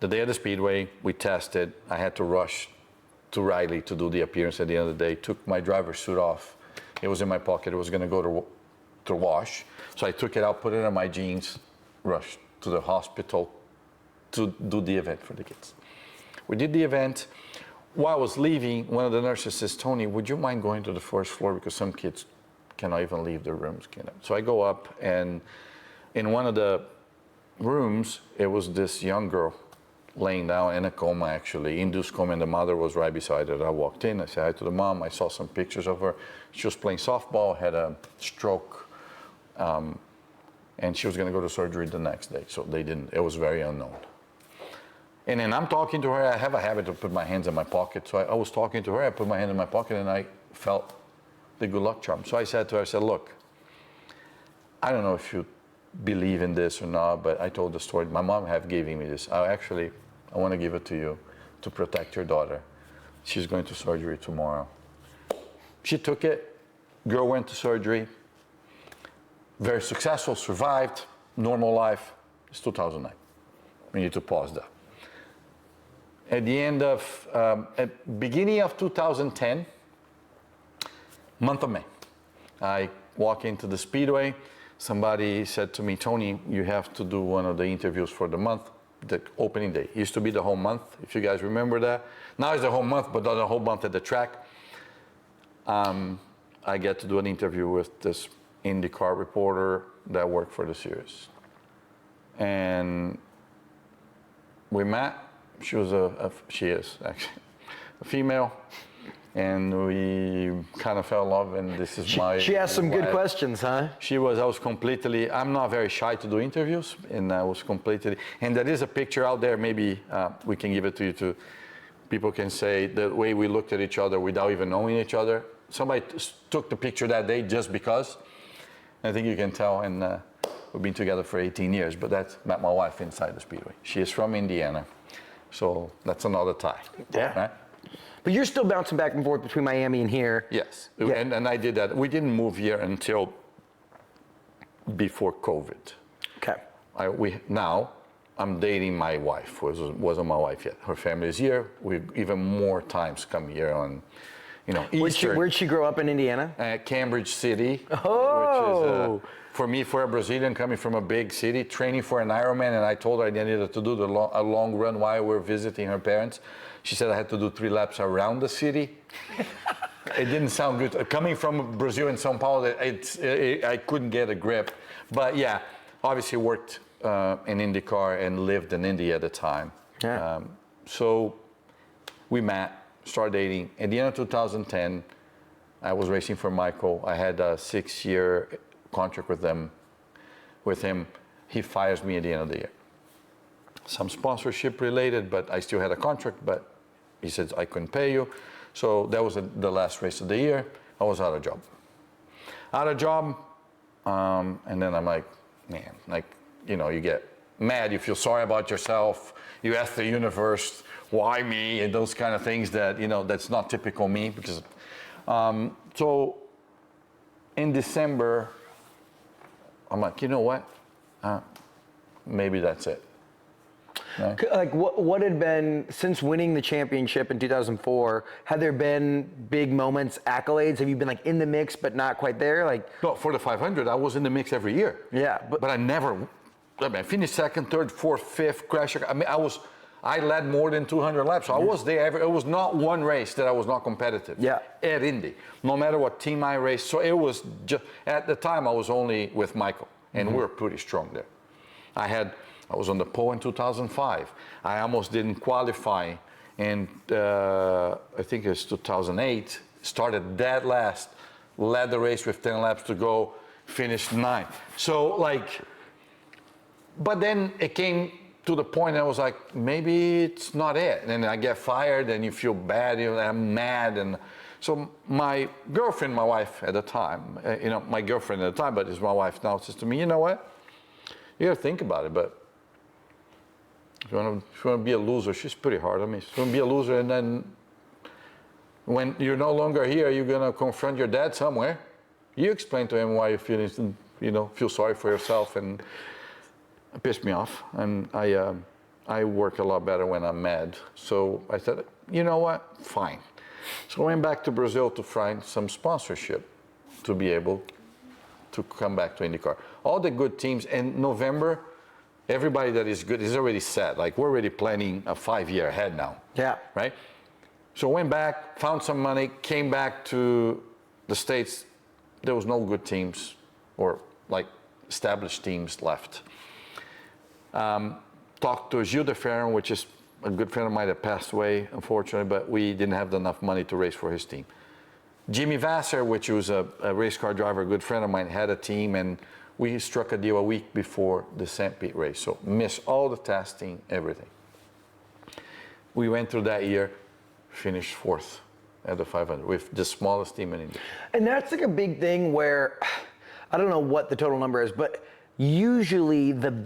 The day of the Speedway, we tested. I had to rush to Riley to do the appearance at the end of the day. Took my driver's suit off. It was in my pocket. It was going to go to wash. So I took it out, put it on my jeans, rushed to the hospital to do the event for the kids. We did the event. While I was leaving, one of the nurses says, Tony, would you mind going to the first floor? Because some kids cannot even leave their rooms. So I go up, and in one of the rooms, it was this young girl laying down in a coma, actually, induced coma, and the mother was right beside her. I walked in, I said hi to the mom. I saw some pictures of her. She was playing softball, had a stroke, and she was going to go to surgery the next day. So they didn't, it was very unknown. And then I'm talking to her. I have a habit to put my hands in my pocket. So I was talking to her. I put my hand in my pocket, and I felt the good luck charm. So I said to her, I said, look, I don't know if you believe in this or not, but I told the story. My mom have given me this. I want to give it to you to protect your daughter. She's going to surgery tomorrow. She took it. Girl went to surgery. Very successful, survived, normal life. It's 2009. We need to pause that. At the end of, at beginning of 2010, month of May, I walk into the Speedway. Somebody said to me, Tony, you have to do one of the interviews for the month, the opening day. It used to be the whole month, if you guys remember that. Now it's the whole month, but not the whole month at the track. I get to do an interview with this IndyCar reporter that worked for the series. And we met. She was she is actually a female. And we kind of fell in love, and this is She asked some good questions, huh? I'm not very shy to do interviews, and I was completely, and there is a picture out there, maybe we can give it to you too. People can say the way we looked at each other without even knowing each other. Somebody took the picture that day just because. I think you can tell, and we've been together for 18 years, but that's met my wife inside the Speedway. She is from Indiana, so that's another tie. Yeah. Right? But you're still bouncing back and forth between Miami and here. Yes, Yeah. and I did that. We didn't move here until before COVID. Okay. Now I'm dating my wife, wasn't my wife yet. Her family is here. We even more times come here on, Easter. Where'd she grow up in Indiana? Cambridge City. Oh. Which is, for me, for a Brazilian coming from a big city, training for an Ironman, and I told her I needed to do a long run while we were visiting her parents. She said I had to do 3 laps around the city. It didn't sound good. Coming from Brazil and São Paulo, I couldn't get a grip. But yeah, obviously worked in IndyCar and lived in Indy at the time. Yeah. So we met, started dating. At the end of 2010, I was racing for Michael. I had a 6-year contract with him. He fires me at the end of the year. Some sponsorship related, but I still had a contract, but he said I couldn't pay you. So that was the last race of the year. I was out of job. And then I'm like, man, you get mad, you feel sorry about yourself. You ask the universe, why me, and those kind of things that, that's not typical me. Because, so in December, I'm like, you know what? Maybe that's it. No? Like what had been, since winning the championship in 2004, had there been big moments, accolades? Have you been like in the mix but not quite there? Like, No, for the 500, I was in the mix every year. Yeah, but I finished second, third, fourth, fifth, crash. I led more than 200 laps. So I was there. It was not one race that I was not competitive. Yeah. At Indy, no matter what team I raced. So it was just, at the time I was only with Michael, and we were pretty strong there. I was on the pole in 2005. I almost didn't qualify, and I think it was 2008. Started dead last, led the race with 10 laps to go, finished 9th. So but then it came to the point I was like, maybe it's not it. And then I get fired, and you feel bad. I'm mad, and so my girlfriend, my wife at the time, my girlfriend at the time, but is my wife now, says to me, you know what? You got to think about it, but. If you want to be a loser, she's pretty hard on me. If you want to be a loser, and then when you're no longer here, you're going to confront your dad somewhere. You explain to him why you feel sorry for yourself, and it pissed me off. And I work a lot better when I'm mad. So I said, you know what? Fine. So I went back to Brazil to find some sponsorship to be able to come back to IndyCar. All the good teams in November. Everybody that is good is already set. Like, we're already planning a 5-year ahead now. Yeah. Right? So went back, found some money, came back to the States. There was no good teams or like established teams left. Talked to Gilles de Ferran, which is a good friend of mine that passed away, unfortunately, but we didn't have enough money to race for his team. Jimmy Vasser, which was a race car driver, a good friend of mine, had a team, and we struck a deal a week before the St. Pete race, so missed all the testing, everything. We went through that year, finished 4th at the 500 with the smallest team in India. And that's like a big thing where, I don't know what the total number is, but usually the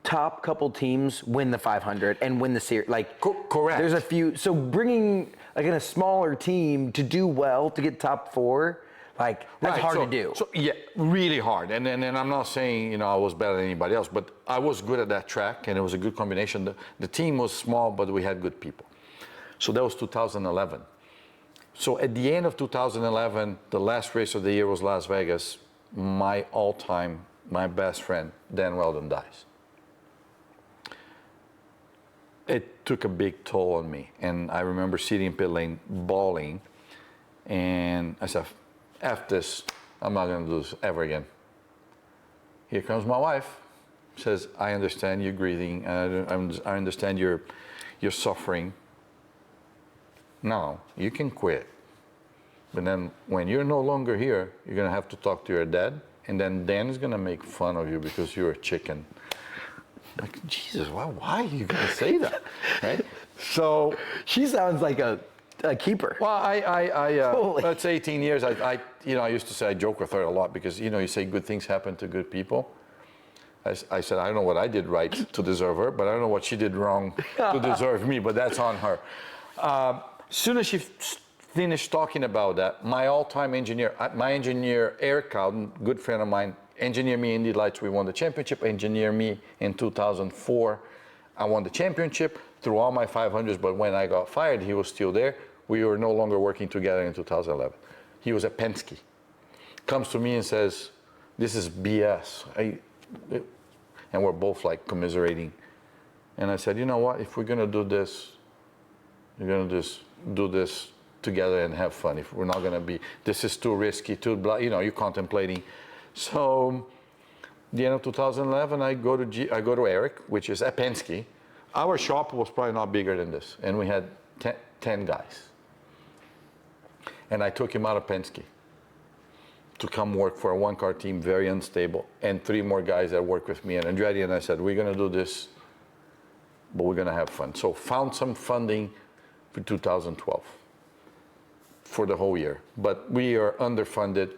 top couple teams win the 500 and win the series. Like, correct. There's a few, so bringing like in a smaller team to do well, to get top 4, like, that's hard to do. So yeah, really hard. And I'm not saying, I was better than anybody else, but I was good at that track, and it was a good combination. The team was small, but we had good people. So that was 2011. So at the end of 2011, the last race of the year was Las Vegas. My best friend, Dan Weldon, dies. It took a big toll on me. And I remember sitting in pit lane bawling, and I said, F this, I'm not going to do this ever again. Here comes my wife, says, I understand you're grieving, I understand you're suffering. No, you can quit. But then when you're no longer here, you're going to have to talk to your dad, and then Dan is going to make fun of you because you're a chicken. Like, Jesus, why are you going to say that? Right? So she sounds like a keeper. Well, it's 18 years. I used to say, I joke with her a lot because, you say good things happen to good people. I said, I don't know what I did right to deserve her, but I don't know what she did wrong to deserve me, but that's on her. Soon as she finished talking about that, my all-time engineer, Eric Cowden, good friend of mine, engineered me Indy Lights. We won the championship, engineered me in 2004. I won the championship through all my 500s, but when I got fired, he was still there. We were no longer working together in 2011. He was at Penske. Comes to me and says, this is BS. And we're both like commiserating. And I said, you know what, if we're gonna do this, we're gonna just do this together and have fun. If we're not gonna be, this is too risky, too blah, you're contemplating. So, the end of 2011, I go to Eric, which is at Penske. Our shop was probably not bigger than this, and we had 10 guys. And I took him out of Penske to come work for a one-car team, very unstable, and 3 more guys that work with me and Andretti, and I said, we're gonna do this, but we're gonna have fun. So found some funding for 2012 for the whole year, but we are underfunded.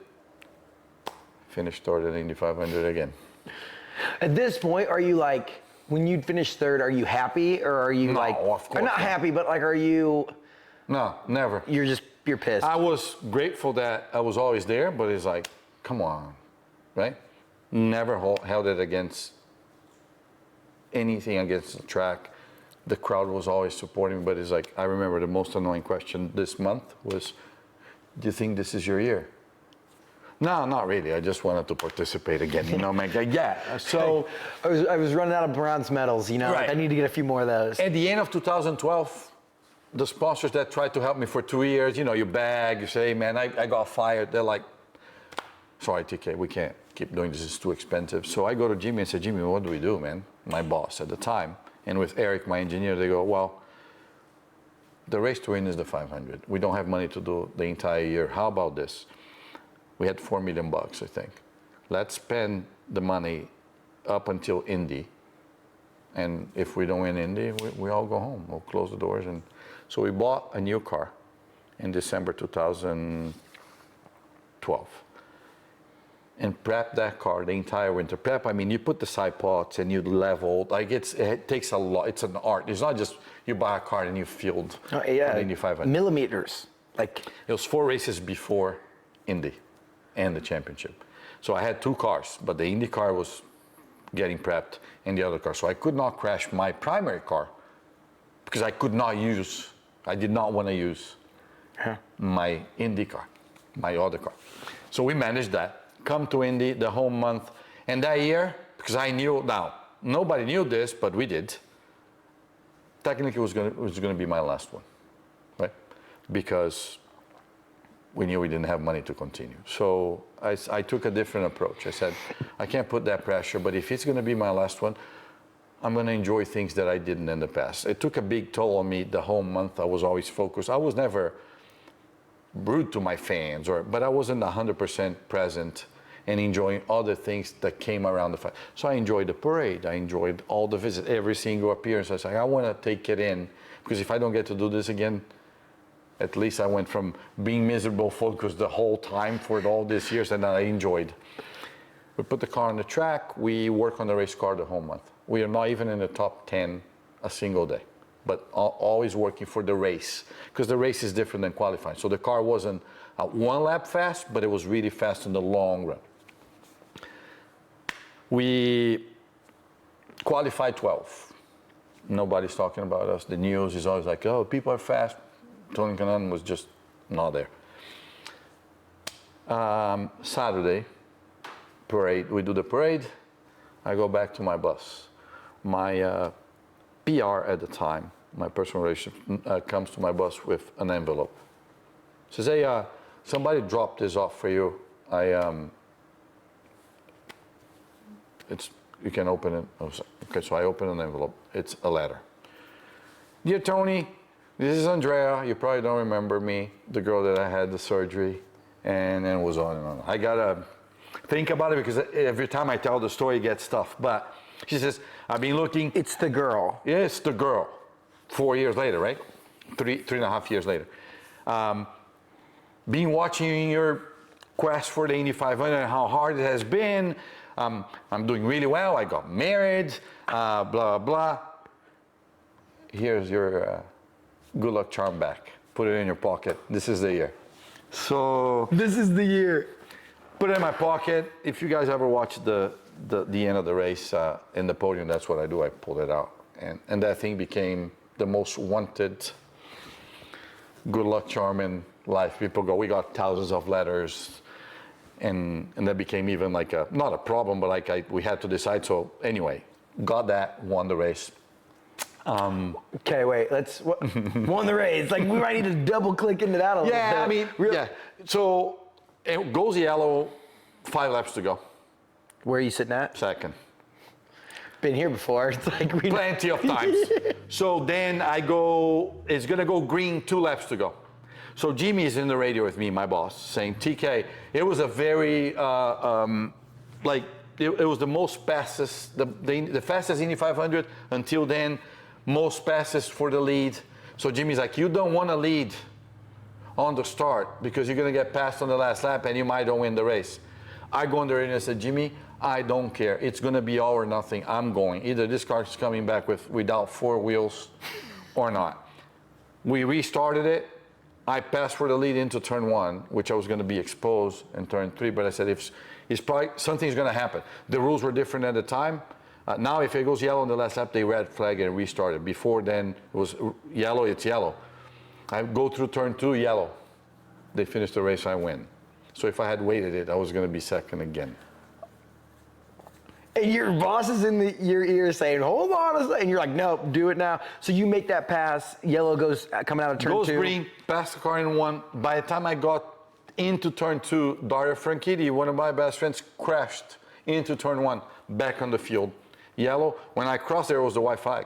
Finished third at Indy 500 again. At this point, are you like, When you'd finish third, are you happy or are you No, like, of course or not not. happy, but like, are you, No, never. you're pissed? I was grateful that I was always there, but it's like, come on, right? Never held it against anything against the track. The crowd was always supporting me, but it's like, I remember the most annoying question this month was, do you think this is your year? No, not really. I just wanted to participate again, you know, like, yeah. So I was running out of bronze medals, you know, like Right. I need to get a few more of those. at the end of 2012, the sponsors that tried to help me for 2 years, you know, you beg, you say, hey, man, I got fired. They're like, sorry, TK, we can't keep doing this. It's too expensive. So I go to Jimmy and say, Jimmy, what do we do, man? My boss at the time. And with Eric, my engineer, they go, well, the race to win is the 500. We don't have money to do the entire year. How about this? We had $4 million, I think. Let's spend the money up until Indy. And if we don't win Indy, we all go home. We'll close the doors. And so we bought a new car in December 2012 and prepped that car the entire winter. Prep, I mean, you put the side pods and you level. Like it takes a lot. It's an art. It's not just you buy a car and you field an Indy 500. Millimeters. Like, It was 4 races before Indy and the championship. So I had 2 cars, but the Indy car was getting prepped and the other car. So I could not crash my primary car because I did not want to use my Indy car, my other car. So we managed that. Come to Indy, the home month. And that year, because I knew, now, nobody knew this, but we did. Technically, it was going to be my last one, right? Because we knew we didn't have money to continue. So I took a different approach. I said, I can't put that pressure, but if it's going to be my last one, I'm going to enjoy things that I didn't in the past. It took a big toll on me the whole month. I was always focused. I was never rude to my fans, but I wasn't 100% present and enjoying other things that came around the fight. So I enjoyed the parade. I enjoyed all the visits, every single appearance. I was like, I want to take it in, because if I don't get to do this again, at least I went from being miserable focused the whole time for all these years, and I enjoyed. We put the car on the track. We work on the race car the whole month. We are not even in the top 10 a single day, but always working for the race, because the race is different than qualifying. So the car wasn't 1 lap fast, but it was really fast in the long run. We qualified 12. Nobody's talking about us. The news is always like, oh, people are fast. Tony Kanaan was just not there. Saturday, parade. We do the parade. I go back to my bus. My PR at the time, my personal relationship, comes to my bus with an envelope. Says, hey, somebody dropped this off for you. You can open it. Okay, so I open an envelope. It's a letter. Dear Tony, this is Andrea. You probably don't remember me, the girl that I had the surgery, and then it was on and on. I gotta think about it because every time I tell the story, it gets tough. But she says, I've been looking. it's the girl. Yeah, it's the girl. 4 years later, right? 3.5 years later. Been watching your quest for the Indy 500 and how hard it has been. I'm doing really well. I got married, blah, blah. Here's your good luck charm back. Put it in your pocket. This is the year. So This is the year. put it in my pocket. If you guys ever watch the end of the race in the podium, that's what I do. I pull it out. And that thing became the most wanted good luck charm in life. People go, we got thousands of letters. And that became even like not a problem, but like we had to decide. So anyway, got that, won the race. Okay, wait, won the race. Like, we might need to double click into that a little bit. Yeah, I mean, yeah. So it goes yellow, 5 laps to go. Where are you sitting at? Second. Been here before. It's like Plenty of times. So then it's gonna go green, 2 laps to go. So Jimmy is in the radio with me, my boss, saying, TK, it was a very, it was the most fastest, the fastest Indy 500 until then, most fastest for the lead. So Jimmy's like, you don't want to lead on the start because you're going to get passed on the last lap and you might don't win the race. I go in there and I said, Jimmy, I don't care. It's going to be all or nothing. I'm going. Either this car is coming back without 4 wheels or not. We restarted it. I passed for the lead into turn 1, which I was going to be exposed in turn 3. But I said, it's probably something's going to happen. The rules were different at the time. Now, if it goes yellow on the last lap, they red flag and restart it. Before then, it was yellow, it's yellow. I go through turn 2, yellow. They finish the race, I win. So if I had waited it, I was going to be second again. And your boss is in your ear saying, hold on a second. And you're like, no, do it now. So you make that pass. Yellow goes coming out of turn 2. Goes green, past the car in 1. By the time I got into turn 2, Dario Franchitti, one of my best friends, crashed into turn 1, back on the field. Yellow. When I crossed there, it was the white flag.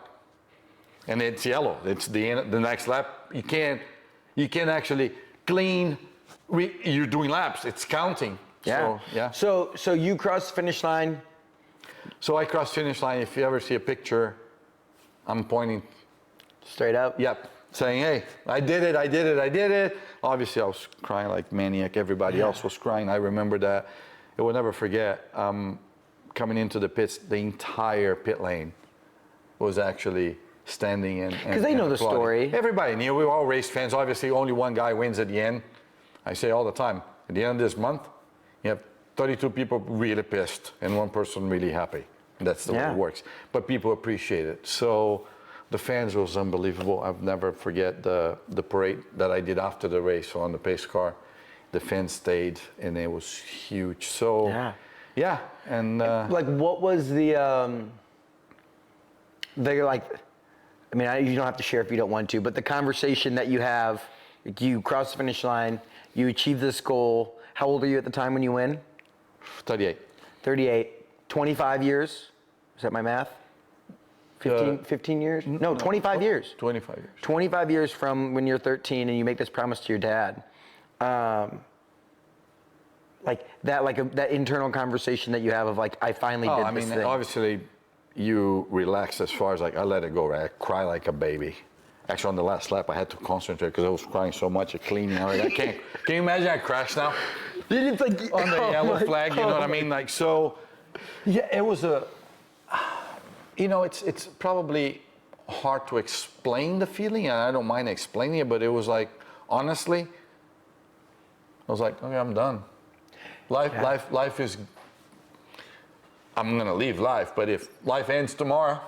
And it's yellow. It's the next lap. You can't actually clean. You're doing laps. It's counting. Yeah. So, yeah. So you cross the finish line. So I crossed finish line. If you ever see a picture, I'm pointing Straight up? Yep. Saying, hey, I did it, I did it, I did it. Obviously, I was crying like maniac. Everybody else was crying. I remember that. I will never forget. Coming into the pits, the entire pit lane was actually standing and because they know the applauding. story. Everybody knew. We were all race fans. Obviously, only one guy wins at the end. I say all the time, at the end of this month, you have 32 people really pissed and 1 person really happy. That's the way it works. But people appreciate it. So the fans was unbelievable. I'll never forget the parade that I did after the race on the pace car. The fans stayed and it was huge. So yeah. And like, what was the like? I mean, you don't have to share if you don't want to, but the conversation that you have, like, you cross the finish line, you achieve this goal. How old are you at the time when you win? 38. 38. 25 years. Is that my math? 15 years? No, 25 years. 25 years. 25 years from when you're 13 and you make this promise to your dad. That internal conversation that you have of like, I finally did this thing. Obviously, you relax as far as like, I let it go, right? I cry like a baby. Actually, on the last lap, I had to concentrate because I was crying so much of cleaning. Can you imagine I crashed now? It's like, on the yellow flag, you know what I mean? Like, so, yeah, it was it's probably hard to explain the feeling, and I don't mind explaining it, but it was like, honestly, I was like, okay, I'm done. Life is, I'm gonna leave life, but if life ends tomorrow.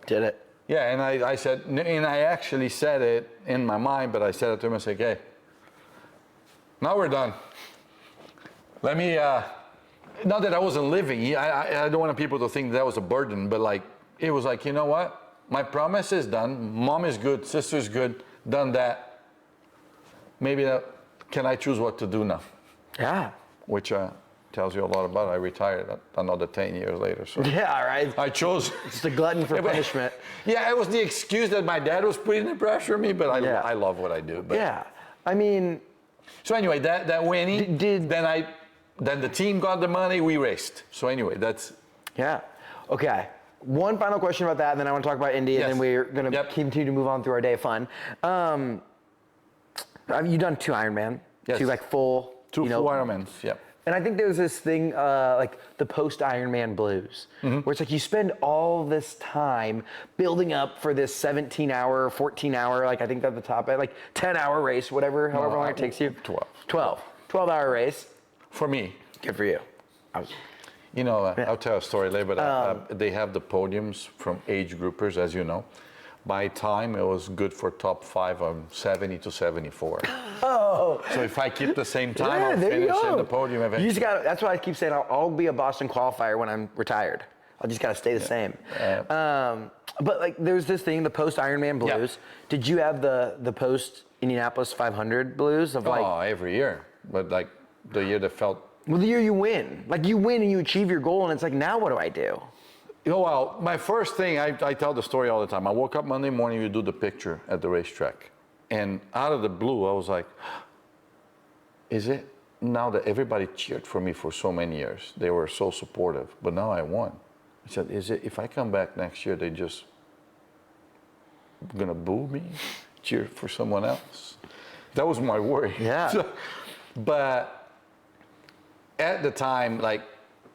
Did it. Yeah, and I said, and I actually said it in my mind, but I said it to him, I said, okay, now we're done. Let me, not that I wasn't living, I don't want people to think that was a burden, but like, it was like, you know what? My promise is done. Mom is good, sister's good, done that. Maybe can I choose what to do now? Yeah. Which tells you a lot about it. I retired another 10 years later. So yeah, right. I chose. It's the glutton for punishment. Yeah, it was the excuse that my dad was putting the pressure on me, but I love what I do. But. Yeah, I mean. So anyway, that winning, then the team got the money, we raced. So anyway, that's. Yeah, okay. One final question about that, and then I want to talk about Indy, and then we're going to continue to move on through our day of fun. You've done 2 Ironman, 2 like full. 2 full Ironmans, yeah. And I think there's this thing like the post-Ironman blues, where it's like you spend all this time building up for this 17-hour, 14-hour, like I think at the top, like 10-hour race, whatever, however long it takes you. 12-hour race. For me. Good for you. I'll tell a story later, but they have the podiums from age groupers, as you know. By time, it was good for top 5 on 70 to 74. Oh. So if I keep the same time, I'll finish in the podium eventually. You just got. That's why I keep saying I'll be a Boston qualifier when I'm retired. I just got to stay the same. But like, there's this thing, the post Ironman blues. Yeah. Did you have the post Indianapolis 500 blues of like? Oh, every year. But like the year that felt. Well, the year you win, like you win and you achieve your goal, and it's like, now what do I do? Well, my first thing, I tell the story all the time. I woke up Monday morning, you do the picture at the racetrack. And out of the blue, I was like, is it now that everybody cheered for me for so many years? They were so supportive, but now I won. I said, is it, if I come back next year, they just gonna boo me, cheer for someone else? That was my worry. Yeah. But at the time, like,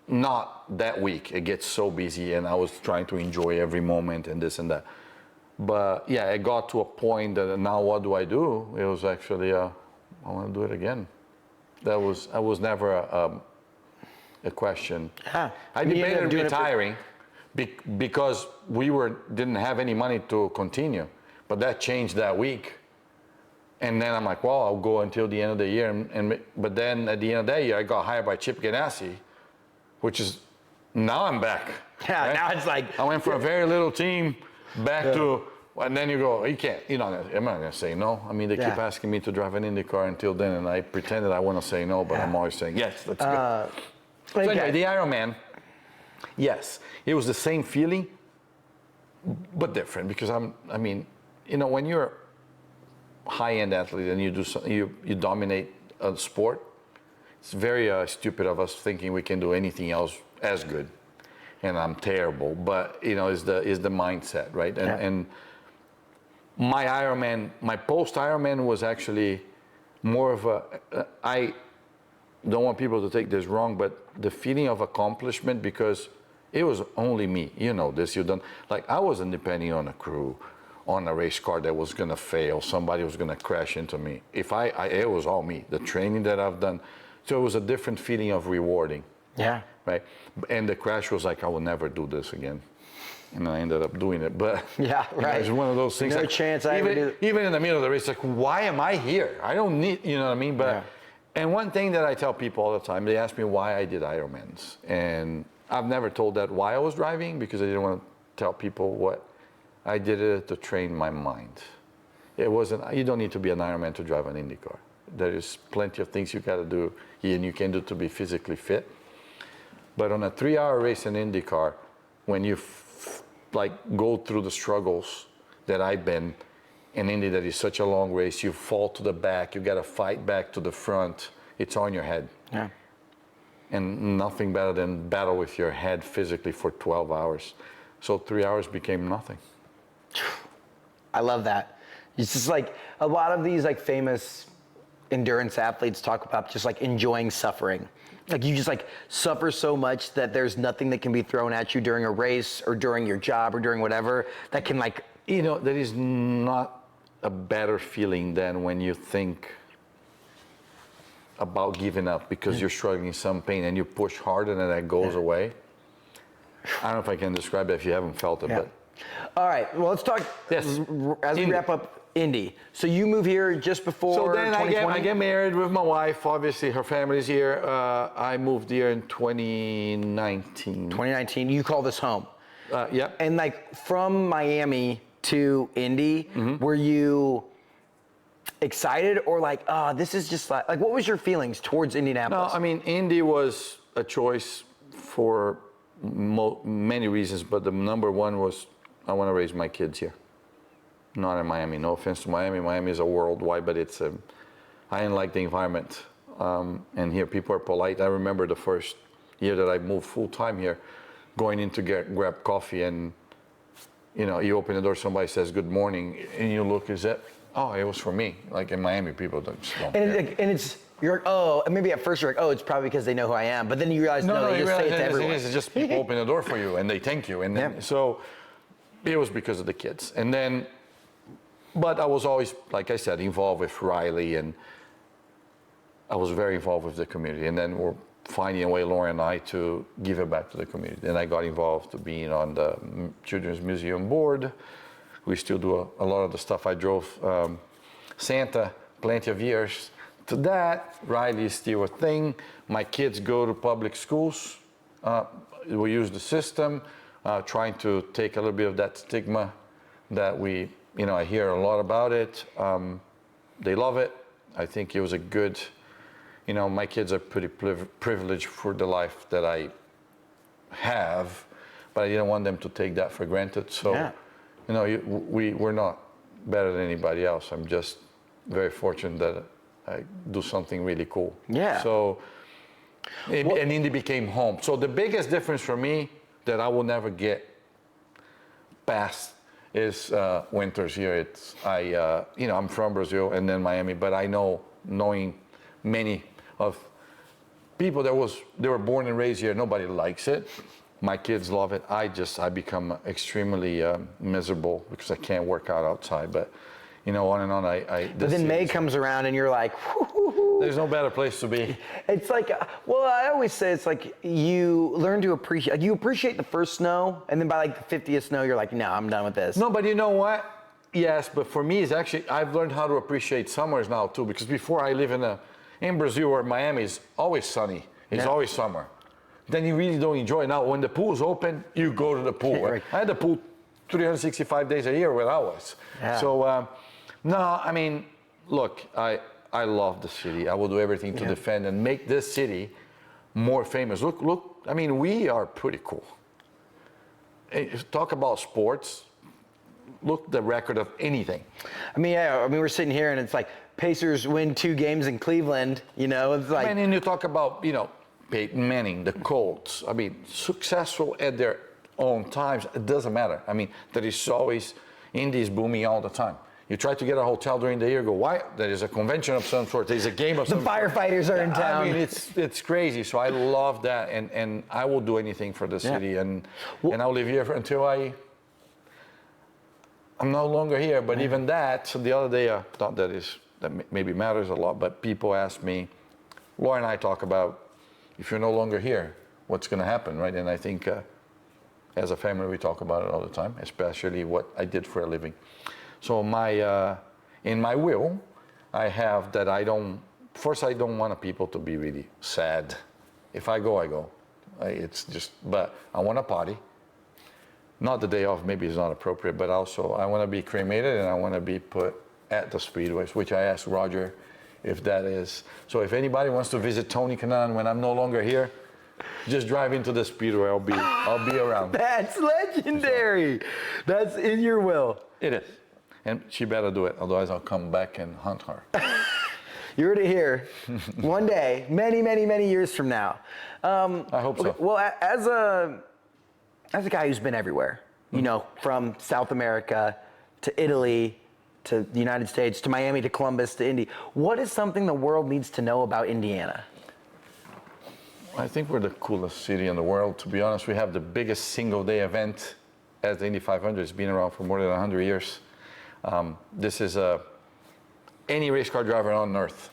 not that week. It gets so busy, and I was trying to enjoy every moment and this and that. But yeah, it got to a point that now what do I do? It was actually, I want to do it again. I was never a question. Yeah. I You ended debated up doing it retiring because we didn't have any money to continue, but that changed that week. And then I'm like, well, I'll go until the end of the year. But then at the end of the year, I got hired by Chip Ganassi, which is, now I'm back. Yeah, right? now it's like. I went from a very little team back to, and then you go, you can't, I'm not going to say no. I mean, they keep asking me to drive an IndyCar until then, and I pretended I want to say no, but I'm always saying, yes, let's go. So anyway, the Ironman, yes, it was the same feeling, but different, because when you're high-end athlete and you dominate a sport, it's very stupid of us thinking we can do anything else as good, and I'm terrible. But is the mindset, right? And my Ironman, my post Ironman was actually more of I don't want people to take this wrong, but the feeling of accomplishment, because it was only me. You know this. You don't, like, I wasn't depending on a crew, on a race car that was going to fail, somebody was going to crash into me. It was all me, the training that I've done. So it was a different feeling of rewarding. Yeah. Right. And the crash was like, I will never do this again. And I ended up doing it. But yeah, right. It's one of those things. No like, chance I ever do. Even in the middle of the race, like, why am I here? I don't need, you know what I mean? But and one thing that I tell people all the time, they ask me why I did Ironmans. And I've never told that why I was driving, because I didn't want to tell people what. I did it to train my mind. It wasn't, you don't need to be an Ironman to drive an IndyCar. There is plenty of things you got to do and you can do to be physically fit. But on a 3-hour race in IndyCar, when you go through the struggles that I've been in Indy, that is such a long race, you fall to the back, you got to fight back to the front. It's on your head. Yeah. And nothing better than battle with your head physically for 12 hours. So 3 hours became nothing. I love that. It's just like a lot of these like famous endurance athletes talk about just like enjoying suffering. Like you just like suffer so much that there's nothing that can be thrown at you during a race or during your job or during whatever that can like. There is not a better feeling than when you think about giving up because you're struggling some pain and you push harder and that goes away. I don't know if I can describe it if you haven't felt it, but. All right, well, let's talk as we wrap up Indy. So you move here just before 2020? I get married with my wife. Obviously, her family's here. I moved here in 2019. 2019, you call this home. Yeah. And like from Miami to Indy, were you excited or like, oh, this is just like what was your feelings towards Indianapolis? No, I mean, Indy was a choice for many reasons, but the number one was I want to raise my kids here, not in Miami. No offense to Miami. Miami is a worldwide, but I didn't like the environment. And here people are polite. I remember the first year that I moved full time here, going in to grab coffee, and you open the door, somebody says good morning, and you look, is that? Oh, it was for me. Like in Miami, people don't. You're like, oh, and maybe at first you're like, oh, it's probably because they know who I am. But then you realize, no, they just say it to everyone. It's just people open the door for you and they thank you. And then, so it was because of the kids. And then, but I was always, like I said, involved with Riley, and I was very involved with the community. And then we're finding a way, Lauren and I, to give it back to the community. And I got involved to being on the Children's Museum board. We still do a lot of the stuff. I drove Santa plenty of years. To that, Riley is still a thing. My kids go to public schools. We use the system, trying to take a little bit of that stigma that I hear a lot about it. They love it. I think it was a good, my kids are pretty privileged for the life that I have, but I didn't want them to take that for granted. So, we're not better than anybody else. I'm just very fortunate that I do something really cool. Yeah. So, and Indy became home. So the biggest difference for me that I will never get past is winters here. I'm from Brazil and then Miami, but knowing many of people they were born and raised here, nobody likes it. My kids love it. I become extremely miserable because I can't work out outside. But on and on. But then May comes around and you're like, whoo. There's no better place to be. It's like, well, I always say it's like you learn to appreciate. Like you appreciate the first snow, and then by like the 50th snow, you're like, no, I'm done with this. No, but you know what? Yes, but for me, it's actually I've learned how to appreciate summers now too. Because before I live in Brazil or Miami, it's always sunny. It's always summer. Then you really don't enjoy it. Now, when the pool's open, you go to the pool. Right? I had the pool 365 days a year where I was. Yeah. So, no, I mean, look, I love the city. I will do everything to defend and make this city more famous. Look, I mean, we are pretty cool. Talk about sports. Look the record of anything. I mean, we're sitting here and it's like Pacers win 2 games in Cleveland, it's like. And you talk about, Peyton Manning, the Colts. I mean, successful at their own times. It doesn't matter. I mean, there is always, Indy is booming all the time. You try to get a hotel during the year, go, why? There is a convention of some sort. There's a game of some sort. The firefighters are in town. I mean, it's crazy. So I love that. And I will do anything for the city. And I'll live here until I'm no longer here. But even that, so the other day, thought that maybe matters a lot, but people ask me, Laura and I talk about, if you're no longer here, what's going to happen, right? And I think as a family, we talk about it all the time, especially what I did for a living. So in my will, I have that I don't want people to be really sad. If I go, I go. It's just, but I want to party. Not the day off, maybe it's not appropriate, but also I want to be cremated and I want to be put at the speedways, which I asked Roger if that is. So if anybody wants to visit Tony Kanaan when I'm no longer here, just drive into the speedway. I'll be around. That's legendary. That's in your will. It is. And she better do it, otherwise I'll come back and hunt her. You heard it here. One day, many, many, many years from now. I hope so. Well, as a guy who's been everywhere, from South America to Italy to the United States to Miami to Columbus to Indy, what is something the world needs to know about Indiana? I think we're the coolest city in the world. To be honest, we have the biggest single-day event as the Indy 500. It's been around for more than 100 years. This is any race car driver on earth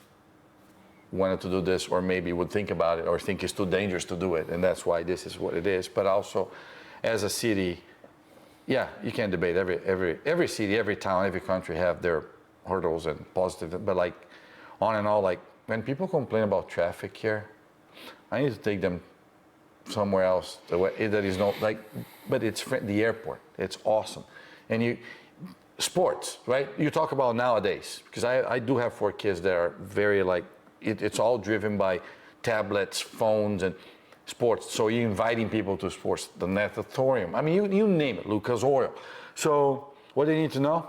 wanted to do this, or maybe would think about it, or think it's too dangerous to do it, and that's why this is what it is. But also, as a city, you can't debate every city, every town, every country have their hurdles and positive. But like on and all, like when people complain about traffic here, I need to take them somewhere else. That is not like, but it's the airport. It's awesome, and sports, right? You talk about nowadays, because I do have 4 kids that are very like, it's all driven by tablets, phones, and sports. So you're inviting people to sports, the natatorium. I mean, you name it, Lucas Oil. So what do they need to know?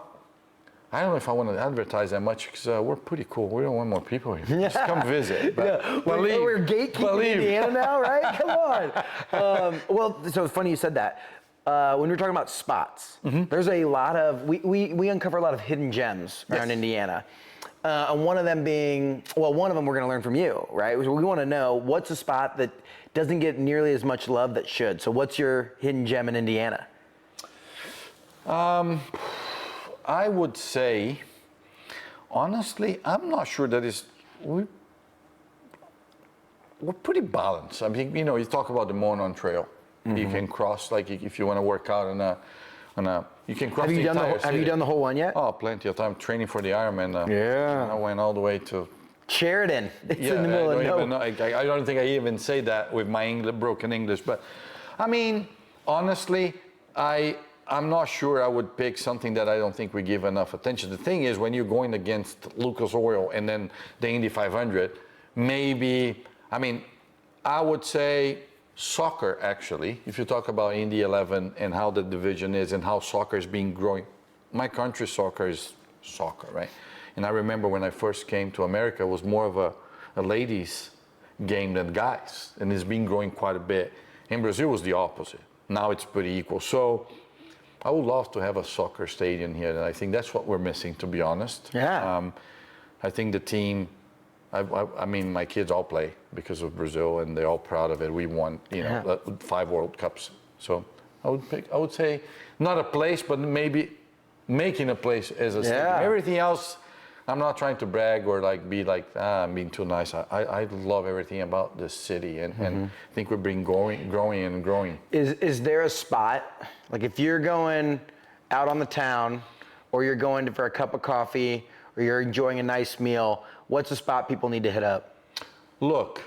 I don't know if I want to advertise that much, because we're pretty cool. We don't want more people here. Just come visit. But we're gatekeeping Indiana now, right? Come on. Well, so it's funny you said that. When we're talking about spots, there's a lot of, we uncover a lot of hidden gems around Indiana. And one of them being, one of them we're going to learn from you, right? We want to know what's a spot that doesn't get nearly as much love that should. So what's your hidden gem in Indiana? I would say, honestly, I'm not sure that is, we're pretty balanced. I mean, you talk about the Monon Trail. You can cross, like if you want to work out on a you can cross the entire city. Have you done the whole one yet? Oh, plenty of time training for the Ironman. I went all the way to Sheridan. It's in the middle of nowhere. I don't think I even say that with my broken English. But I mean, honestly, I'm not sure I would pick something that I don't think we give enough attention. The thing is, when you're going against Lucas Oil and then the Indy 500, maybe, I mean, I would say soccer, actually, if you talk about Indy 11 and how the division is and how soccer is being growing. My country's soccer is soccer, right? And I remember when I first came to America, it was more of a ladies' game than guys, and it's been growing quite a bit. In Brazil, it was the opposite. Now it's pretty equal. So I would love to have a soccer stadium here, and I think that's what we're missing, to be honest. Yeah. I think the team I mean, my kids all play because of Brazil, and they're all proud of it. We won, 5 World Cups. So I would say not a place, but maybe making a place as a stadium. Everything else, I'm not trying to brag or I'm being too nice. I love everything about this city, and I think we've been growing and growing. Is there a spot, like if you're going out on the town, or you're going for a cup of coffee, or you're enjoying a nice meal, what's a spot people need to hit up? Look,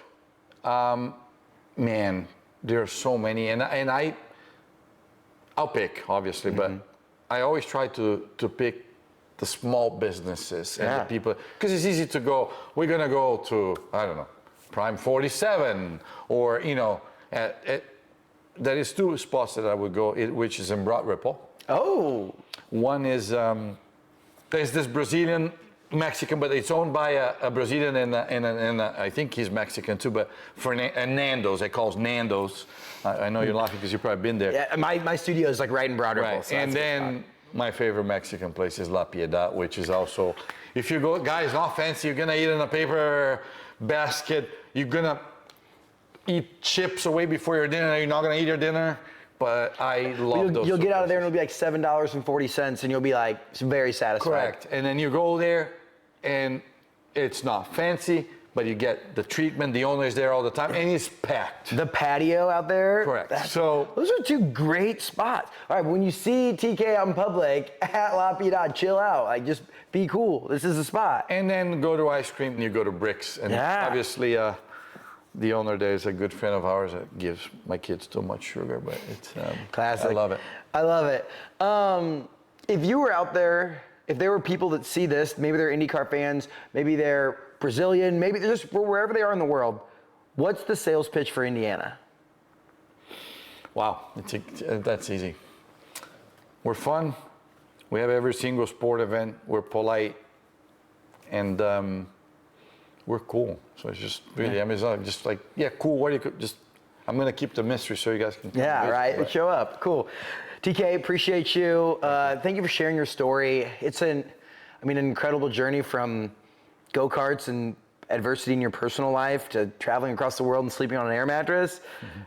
man, there are so many, and I'll pick, obviously, but I always try to pick the small businesses and the people, because it's easy to go, we're gonna go to, I don't know, Prime 47, or, there is 2 spots that I would go, which is in Broad Ripple. Oh. One is, there's this Brazilian Mexican, but it's owned by a Brazilian and I think he's Mexican too, but for Nando's, it calls Nando's. I know you're laughing because you've probably been there. Yeah, my studio is like right in Broad Ripple. Right. So and then my favorite Mexican place is La Piedad, which is also, if you go, guys, not fancy, you're gonna eat in a paper basket, you're gonna eat chips away before your dinner, you're not gonna eat your dinner. But I love those. You'll get out of there and it'll be like $7.40, and you'll be like very satisfied. Correct. And then you go there, and it's not fancy, but you get the treatment. The owner is there all the time, and it's packed. The patio out there. Correct. So those are 2 great spots. All right, when you see TK out in public at La Piedad, chill out. Like, just be cool. This is the spot. And then go to ice cream, and you go to Bricks, and obviously. The owner there is a good friend of ours that gives my kids too much sugar, but it's classic. I love it. I love it. If you were out there, if there were people that see this, maybe they're IndyCar fans, maybe they're Brazilian, maybe they're just wherever they are in the world, what's the sales pitch for Indiana? Wow, that's easy. We're fun. We have every single sport event. We're polite, and we're cool. So it's just really, I mean, it's not just like, cool. What do you just? I'm gonna keep the mystery so you guys can. Right. Show up. Cool. TK, appreciate you. Thank you for sharing your story. It's an incredible journey from go-karts and adversity in your personal life to traveling across the world and sleeping on an air mattress,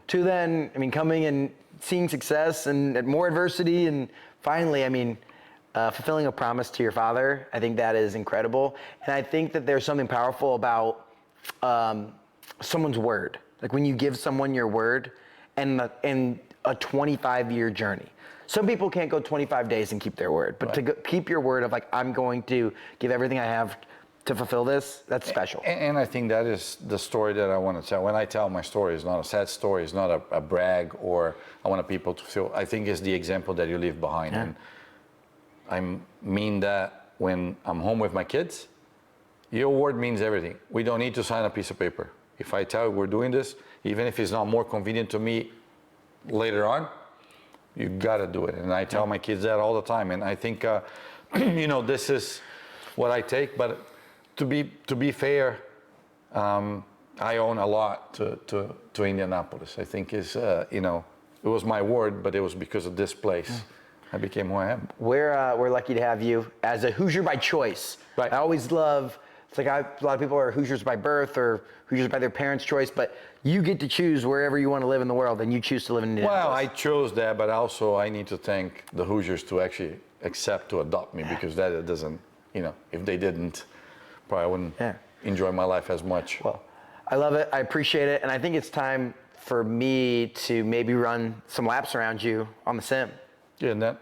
to then, coming and seeing success and more adversity, and finally, fulfilling a promise to your father. I think that is incredible. And I think that there's something powerful about someone's word. Like when you give someone your word and a 25-year journey. Some people can't go 25 days and keep their word, but to keep your word of like, I'm going to give everything I have to fulfill this, that's special. And I think that is the story that I want to tell. When I tell my story, it's not a sad story, it's not a brag, or I want people to feel, I think it's the example that you leave behind. And I mean that when I'm home with my kids, your word means everything. We don't need to sign a piece of paper. If I tell you we're doing this, even if it's not more convenient to me later on, you gotta do it. And I tell my kids that all the time. And I think, this is what I take. But to be fair, I own a lot to Indianapolis. I think is, it was my word, but it was because of this place. I became who I am. We're lucky to have you as a Hoosier by choice. Right. I always love, it's like a lot of people are Hoosiers by birth or Hoosiers by their parents' choice, but you get to choose wherever you want to live in the world, and you choose to live in Indianapolis. Well, I chose that, but also I need to thank the Hoosiers to actually accept to adopt me, because that doesn't, if they didn't, probably wouldn't enjoy my life as much. Well, I love it. I appreciate it. And I think it's time for me to maybe run some laps around you on the sim. Yeah,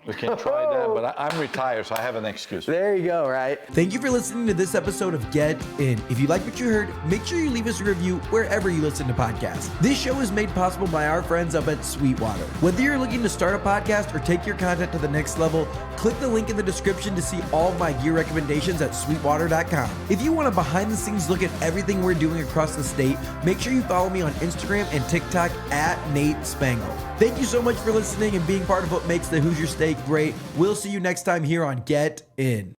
we can try that, but I'm retired, so I have an excuse. There you go, right? Thank you for listening to this episode of Get In. If you like what you heard, make sure you leave us a review wherever you listen to podcasts. This show is made possible by our friends up at Sweetwater. Whether you're looking to start a podcast or take your content to the next level, click the link in the description to see all of my gear recommendations at sweetwater.com. If you want a behind-the-scenes look at everything we're doing across the state, make sure you follow me on Instagram and TikTok at Nate Spangle. Thank you so much for listening and being part of what makes the Hoosier State great. We'll see you next time here on Get In.